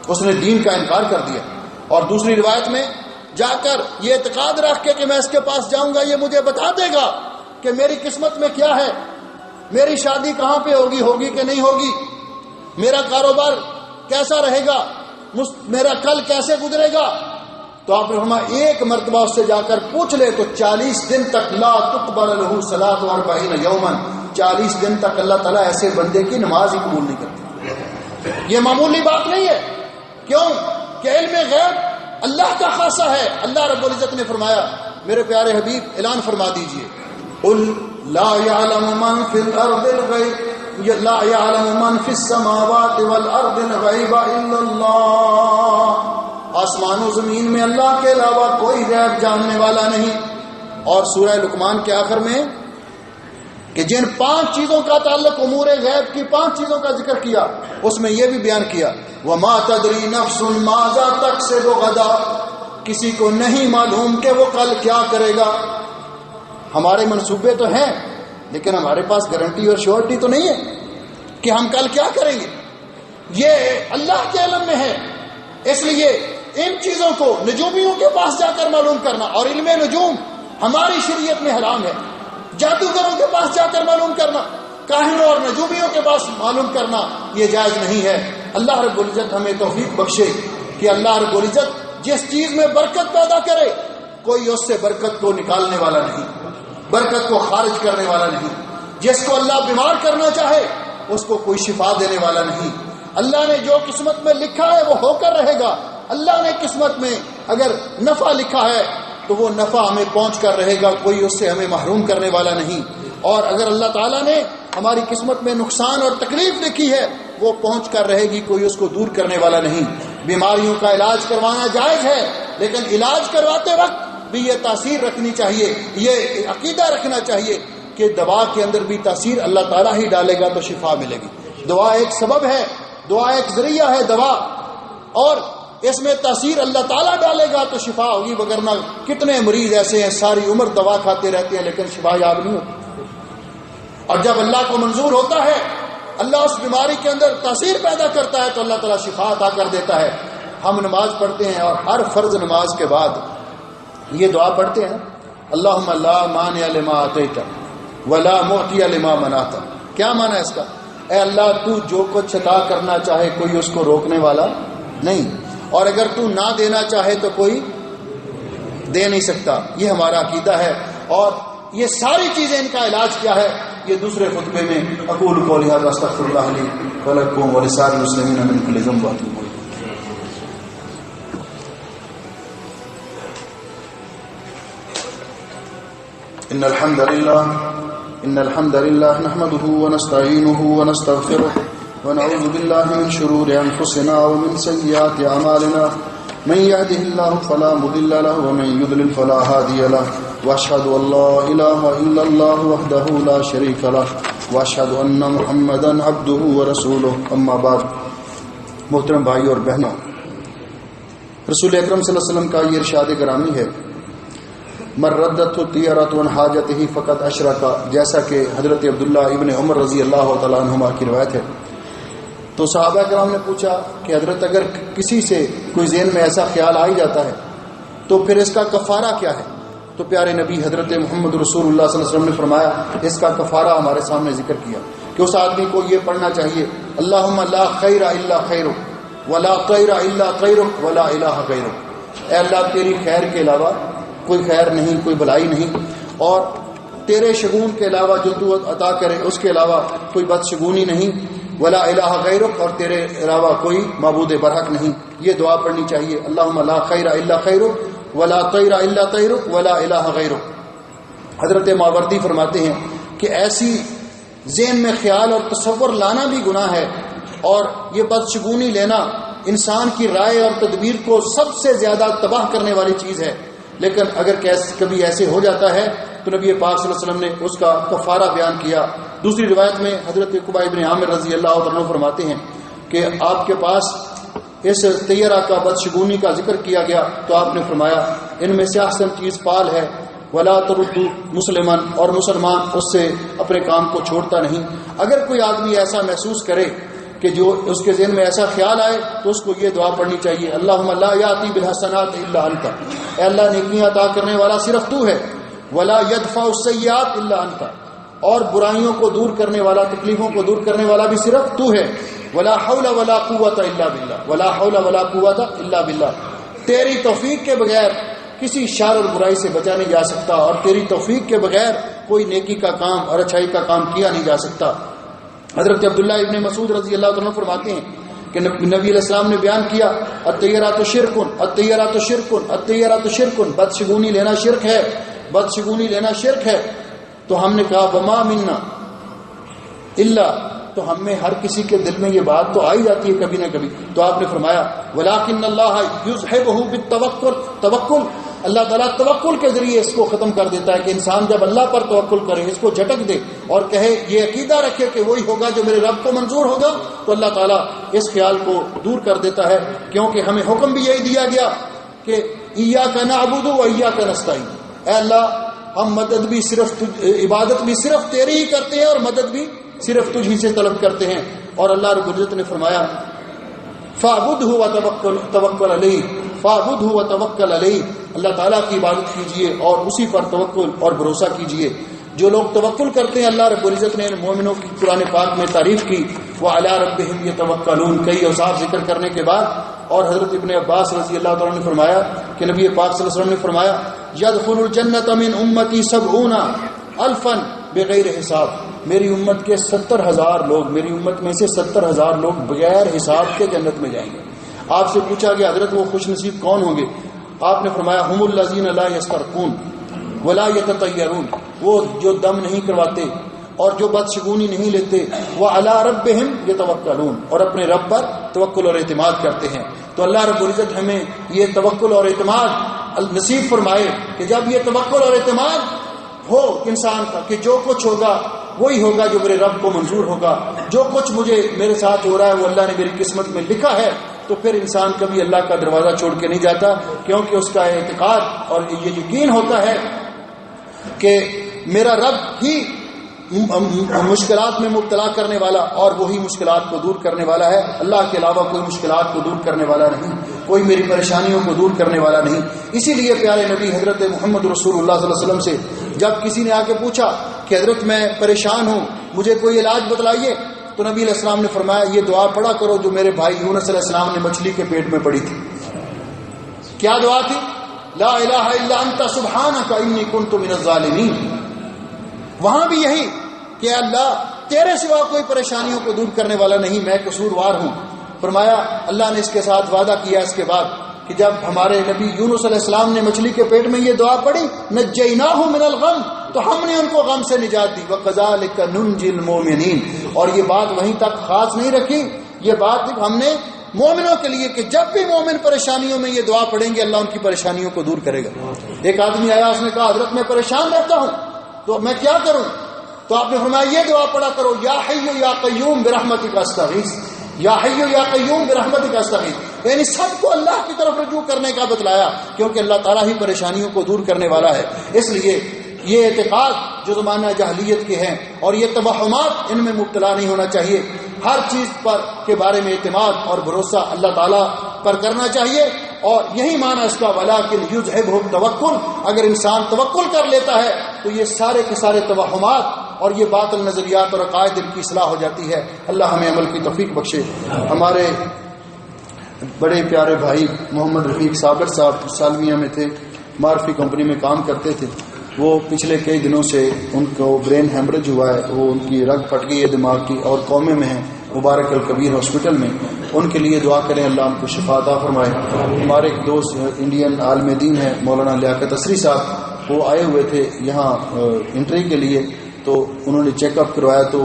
اس نے دین کا انکار کر دیا۔ اور دوسری روایت میں جا کر یہ اعتقاد رکھ کے کہ میں اس کے پاس جاؤں گا، یہ مجھے بتا دے گا کہ میری قسمت میں کیا ہے، میری شادی کہاں پہ ہوگی کہ نہیں ہوگی، میرا کاروبار کیسا رہے گا، میرا کل کیسے گزرے گا، تو آپ نے فرمایا ایک مرتبہ اس سے جا کر پوچھ لے تو 40 دن تک لا تقبل له صلاۃ 40 یوما، 40 دن تک اللہ تعالیٰ ایسے بندے کی نماز ہی قبول نہیں کرتا۔ یہ معمولی بات نہیں ہے، کیوں کہ علم غیب اللہ کا خاصہ ہے۔ اللہ رب العزت نے فرمایا، میرے پیارے حبیب اعلان فرما دیجئے قل لا يعلم من في الارض الغیب لا يعلم من في السماوات والارض الغیب الا اللہ، آسمان و زمین میں اللہ کے علاوہ کوئی غیب جاننے والا نہیں۔ اور سورہ لقمان کے آخر میں کہ جن 5 چیزوں کا تعلق امور غیب کی 5 چیزوں کا ذکر کیا، اس میں یہ بھی بیان کیا وَمَا تَدْرِي نَفْسٌ مَاذَا تَكْسِبُ غَدًا، کسی کو نہیں معلوم کہ وہ کل کیا کرے گا۔ ہمارے منصوبے تو ہیں لیکن ہمارے پاس گارنٹی اور شیورٹی تو نہیں ہے کہ ہم کل کیا کریں گے، یہ اللہ کے علم میں ہے۔ اس لیے ان چیزوں کو نجومیوں کے پاس جا کر معلوم کرنا، اور علم نجوم ہماری شریعت میں حرام ہے، جادوگروں کے پاس جا کر معلوم کرنا، کاہنوں اور نجومیوں کے پاس معلوم کرنا یہ جائز نہیں ہے۔ اللہ رب العزت ہمیں توفیق بخشے کہ اللہ رب العزت جس چیز میں برکت پیدا کرے کوئی اس سے برکت کو نکالنے والا نہیں، برکت کو خارج کرنے والا نہیں۔ جس کو اللہ بیمار کرنا چاہے اس کو کوئی شفا دینے والا نہیں۔ اللہ نے جو قسمت میں لکھا ہے وہ ہو کر رہے گا۔ اللہ نے قسمت میں اگر نفع لکھا ہے تو وہ نفع ہمیں پہنچ کر رہے گا، کوئی اس سے ہمیں محروم کرنے والا نہیں۔ اور اگر اللہ تعالیٰ نے ہماری قسمت میں نقصان اور تکلیف لکھی ہے وہ پہنچ کر رہے گی، کوئی اس کو دور کرنے والا نہیں۔ بیماریوں کا علاج کروانا جائز ہے، لیکن علاج کرواتے وقت بھی یہ تاثیر رکھنی چاہیے، یہ عقیدہ رکھنا چاہیے کہ دوا کے اندر بھی تاثیر اللہ تعالیٰ ہی ڈالے گا تو شفا ملے گی۔ دعا ایک سبب ہے، دعا ایک ذریعہ ہے دوا، اور اس میں تاثیر اللہ تعالیٰ ڈالے گا تو شفا ہوگی، وگرنہ کتنے مریض ایسے ہیں ساری عمر دوا کھاتے رہتے ہیں لیکن شفا یاب نہیں ہوتی۔ اور جب اللہ کو منظور ہوتا ہے، اللہ اس بیماری کے اندر تاثیر پیدا کرتا ہے تو اللہ تعالیٰ شفا عطا کر دیتا ہے۔ ہم نماز پڑھتے ہیں اور ہر فرض نماز کے بعد یہ دعا پڑھتے ہیں، اللہم لا مانع لما اعطیت ولا معطی لما منعت۔ کیا معنی ہے اس کا؟ اے اللہ تو جو کچھ عطا کرنا چاہے کوئی اس کو روکنے والا نہیں، اور اگر تو نہ دینا چاہے تو کوئی دے نہیں سکتا۔ یہ ہمارا عقیدہ ہے، اور یہ ساری چیزیں ان کا علاج کیا ہے یہ دوسرے خطبے میں اقول قولی ھذا استغفر اللہ لی ولکم ولسائر المسلمین من کل ذنب واتوب الیہ۔ ان الحمد لله نحمده ونستعينه ونستغفره ونعوذ بالله من شرور انفسنا ومن سيئات اعمالنا، من يهده الله فلا مضل له ومن يضلل فلا هادي له، واشهد ان لا اله الا الله وحده لا شريك له، واشهد ان محمدا عبده ورسوله۔ اما بعد، محترم بھائی اور بہنوں، رسول اکرم صلی اللہ علیہ وسلم کا یہ ارشاد گرامی ہے، من ردت طیرۃ عن حاجتہ فقد اشرک، جیسا کہ حضرت عبداللہ ابن عمر رضی اللہ تعالیٰ عنہما کی روایت ہے۔ تو صحابہ کرام نے پوچھا کہ حضرت اگر کسی سے کوئی ذہن میں ایسا خیال آ ہی جاتا ہے تو پھر اس کا کفارہ کیا ہے؟ تو پیارے نبی حضرت محمد رسول اللہ صلی اللہ علیہ وسلم نے فرمایا، اس کا کفارہ ہمارے سامنے ذکر کیا کہ اس آدمی کو یہ پڑھنا چاہیے، اللہم لا خیر الا خیرک ولا طیر الا طیرک ولا الہ غیرک، اے اللہ تیری خیر کے علاوہ کوئی خیر نہیں، کوئی بھلائی نہیں، اور تیرے شگون کے علاوہ جو تو عطا کرے اس کے علاوہ کوئی بدشگونی نہیں، ولا الہ غیرک، اور تیرے علاوہ کوئی معبود برحق نہیں۔ یہ دعا پڑھنی چاہیے، اللہم لا خیر الا خیرک ولا طیر الا طیرک ولا الہ غیرک۔ حضرت ماوردی فرماتے ہیں کہ ایسی ذہن میں خیال اور تصور لانا بھی گناہ ہے، اور یہ بدشگونی لینا انسان کی رائے اور تدبیر کو سب سے زیادہ تباہ کرنے والی چیز ہے۔ لیکن اگر کبھی ایسے ہو جاتا ہے تو نبی پاک صلی اللہ علیہ وسلم نے اس کا کفارہ بیان کیا۔ دوسری روایت میں حضرت عقبہ ابن عامر رضی اللہ عنہ فرماتے ہیں کہ آپ کے پاس اس طیرہ کا بدشگونی کا ذکر کیا گیا تو آپ نے فرمایا ان میں سے احسن چیز پال ہے، ولا ترد مسلمان، اور مسلمان اس سے اپنے کام کو چھوڑتا نہیں۔ اگر کوئی آدمی ایسا محسوس کرے کہ جو اس کے ذہن میں ایسا خیال آئے تو اس کو یہ دعا پڑھنی چاہیے، اللہم لا یاتی بالحسنات الا انت، اے اللہ نیکیاں عطا کرنے والا صرف تو ہے، ولا یدفع السیئات الا انت، اور برائیوں کو دور کرنے والا، تکلیفوں کو دور کرنے والا بھی صرف تو ہے، ولا حول ولا قوت الا باللہ، ولا حول ولا قوت الا باللہ، تیری توفیق کے بغیر کسی شر اور برائی سے بچا نہیں جا سکتا، اور تیری توفیق کے بغیر کوئی نیکی کا کام اور اچھائی کا کام کیا نہیں جا سکتا۔ حضرت عبداللہ ابن مسعود رضی اللہ عنہ فرماتے ہیں کہ نبی علیہ السلام نے بیان کیا الطیرۃ شرکن، الطیرۃ شرکن، الطیرۃ شرکن، بدشگونی لینا شرک ہے، بدشگونی لینا شرک ہے۔ تو ہم نے کہا وما منا الا، تو ہم میں ہر کسی کے دل میں یہ بات تو آئی جاتی ہے کبھی نہ کبھی۔ تو آپ نے فرمایا ولکن اللہ یذھبہ بالتوکل، توکل، اللہ تعالیٰ توکل کے ذریعے اس کو ختم کر دیتا ہے کہ انسان جب اللہ پر توکل کرے، اس کو جھٹک دے اور کہے، یہ عقیدہ رکھے کہ وہی ہوگا جو میرے رب کو منظور ہوگا، تو اللہ تعالیٰ اس خیال کو دور کر دیتا ہے، کیونکہ ہمیں حکم بھی یہی دیا گیا کہ ایاک نعبد و ایاک نستعین، اے اللہ ہم مدد بھی صرف عبادت بھی صرف تیری ہی کرتے ہیں اور مدد بھی صرف تجھ ہی سے طلب کرتے ہیں۔ اور اللہ رب العزت نے فرمایا فاعبدہ وتوکل علیہ، فاعبدہ وتوکل علیہ، اللہ تعالیٰ کی عبادت کیجئے اور اسی پر توکل اور بھروسہ کیجئے۔ جو لوگ توکل کرتے ہیں، اللہ رب العزت نے مومنوں کی قرآن پاک میں تعریف کی، وعلی ربہم یتوکلون، کئی اوصاف ذکر کرنے کے بعد۔ اور حضرت ابن عباس رضی اللہ تعالیٰ نے فرمایا کہ نبی پاک صلی اللہ علیہ وسلم نے فرمایا یدخل الجنۃ من امتی 70,000 بغیر حساب، میری امت کے 70,000 لوگ، میری امت میں سے 70,000 لوگ بغیر حساب کے جنت میں جائیں گے۔ آپ سے پوچھا کہ حضرت وہ خوش نصیب کون ہوں گے؟ آپ نے فرمایا ہم الذین لا یسترقون ولا یتطیرون، وہ جو دم نہیں کرواتے اور جو بدشگونی نہیں لیتے، وعلی ربہم یتوکلون، اور اپنے رب پر توکل اور اعتماد کرتے ہیں۔ تو اللہ رب العزت ہمیں یہ توکل اور اعتماد نصیب فرمائے کہ جب یہ توکل اور اعتماد ہو انسان کا کہ جو کچھ ہوگا وہی ہوگا جو میرے رب کو منظور ہوگا، جو کچھ مجھے میرے ساتھ ہو رہا ہے وہ اللہ نے میری قسمت میں لکھا ہے، تو پھر انسان کبھی اللہ کا دروازہ چھوڑ کے نہیں جاتا، کیونکہ اس کا اعتقاد اور یہ یقین ہوتا ہے کہ میرا رب ہی مشکلات میں مبتلا کرنے والا اور وہی مشکلات کو دور کرنے والا ہے، اللہ کے علاوہ کوئی مشکلات کو دور کرنے والا نہیں۔ کوئی میری پریشانیوں کو دور کرنے والا نہیں۔ اسی لیے پیارے نبی حضرت محمد رسول اللہ صلی اللہ علیہ وسلم سے جب کسی نے آ کے پوچھا کہ حضرت میں پریشان ہوں، مجھے کوئی علاج بتلائیے، تو نبی علیہ السلام نے فرمایا یہ دعا پڑھا کرو جو میرے بھائی یونس علیہ السلام نے مچھلی کے پیٹ میں پڑھی تھی۔ کیا دعا تھی؟ لا الہ الا انت سبحانک انی کنت من الظالمین۔ وہاں بھی یہی کہ اللہ تیرے سوا کوئی پریشانیوں کو دور کرنے والا نہیں، میں قصوروار ہوں۔ فرمایا اللہ نے اس کے ساتھ وعدہ کیا اس کے بعد کہ جب ہمارے نبی یونس علیہ السلام نے مچھلی کے پیٹ میں یہ دعا پڑھی نجیناہ من الغم، تو ہم نے ان کو غم سے نجات دی۔ وکذالک ننجی المؤمنین، اور یہ بات وہیں تک خاص نہیں رکھی، یہ بات ہم نے مومنوں کے لیے کہ جب بھی مومن پریشانیوں میں یہ دعا پڑھیں گے اللہ ان کی پریشانیوں کو دور کرے گا۔ ایک آدمی آیا، اس نے کہا حضرت میں پریشان رہتا ہوں تو میں کیا کروں؟ تو آپ نے فرمایا یہ دعا پڑھا کرو، یا حی یا قیوم برحمتک استغیث، یا حی یا قیوم برحمتک استغیث، یعنی سب کو اللہ کی طرف رجوع کرنے کا بتلایا، کیونکہ اللہ تعالیٰ ہی پریشانیوں کو دور کرنے والا ہے۔ اس لیے یہ اعتقاد جو زمانہ جاہلیت کے ہیں اور یہ توہمات ان میں مبتلا نہیں ہونا چاہیے۔ ہر چیز پر کے بارے میں اعتماد اور بھروسہ اللہ تعالیٰ پر کرنا چاہیے، اور یہی معنی اس کا ولیکن یذھبہ التوکل، اگر انسان توکل کر لیتا ہے تو یہ سارے کے سارے توہمات اور یہ باطل نظریات اور عقائد ان کی اصلاح ہو جاتی ہے۔ اللہ ہمیں عمل کی توفیق بخشے۔ ہمارے بڑے پیارے بھائی محمد رفیق صابر صاحب سالمیہ میں تھے، معرفی کمپنی میں کام کرتے تھے، وہ پچھلے کئی دنوں سے ان کو برین ہیمریج ہوا ہے، وہ ان کی رگ پھٹ گئی ہے دماغ کی، اور قومے میں ہیں مبارک الکبیر ہاسپٹل میں، ان کے لیے دعا کریں اللہ ان کو شفا عطا فرمائے۔ ہمارے ایک دوست انڈین عالم دین ہے مولانا لیاقت اسری صاحب، وہ آئے ہوئے تھے یہاں انٹری کے لیے، تو انہوں نے چیک اپ کروایا تو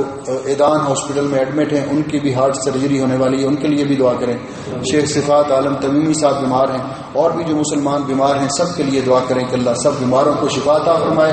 ایدان ہاسپٹل میں ایڈمٹ ہیں، ان کی بھی ہارٹ سرجری ہونے والی ہے، ان کے لیے بھی دعا کریں۔ شیخ صفات عالم تمیمی صاحب بیمار ہیں، اور بھی جو مسلمان بیمار ہیں سب کے لیے دعا کریں کہ اللہ سب بیماروں کو شفا عطا فرمائے۔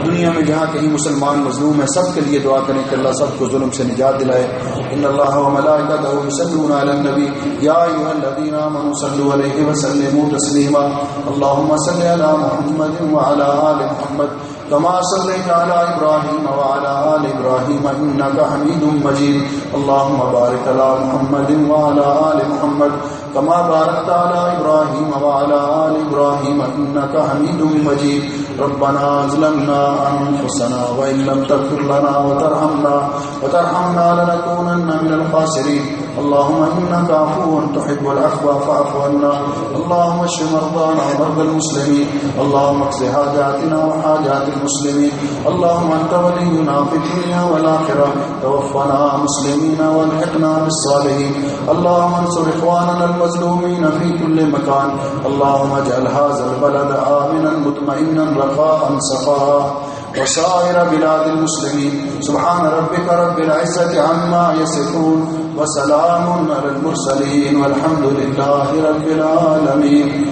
دنیا میں جہاں کہیں مسلمان مظلوم ہیں سب کے لیے دعا کریں کہ اللہ سب کو ظلم سے نجات دلائے۔ ان اللہ وملائکتہ یصلون علی النبی یا ایھا الذین آمنوا صلوا علیہ وسلموا تسلیما اللهم صل علی محمد وعلی آل محمد كما صليت على إبراهيم وعلى آل إبراهيم إنك حميد مجيد اللهم بارك على محمد وعلى آل محمد كما باركت على إبراهيم وعلى آل إبراهيم إنك حميد مجيد ربنا ظلمنا أنفسنا وإن لم تغفر لنا وترحمنا لنكونن من الخاسرين اللهم إنك عفو تحب العفو فاعف عنا اللهم اشف مرضانا ومرضى المسلمين اللهم اقض حاجاتنا وحاجات المسلمين اللهم أنت ولينا في الدنيا والآخرة توفنا مسلمين والحقنا بالصالحين اللهم انصر إخواننا المظلومين في كل مكان اللهم اجعل هذا البلد آمنا مطمئنا رخاء سخاء وسائر بلاد المسلمين سبحان ربك رب العزة عما يصفون وسلام على المرسلين والحمد لله رب العالمين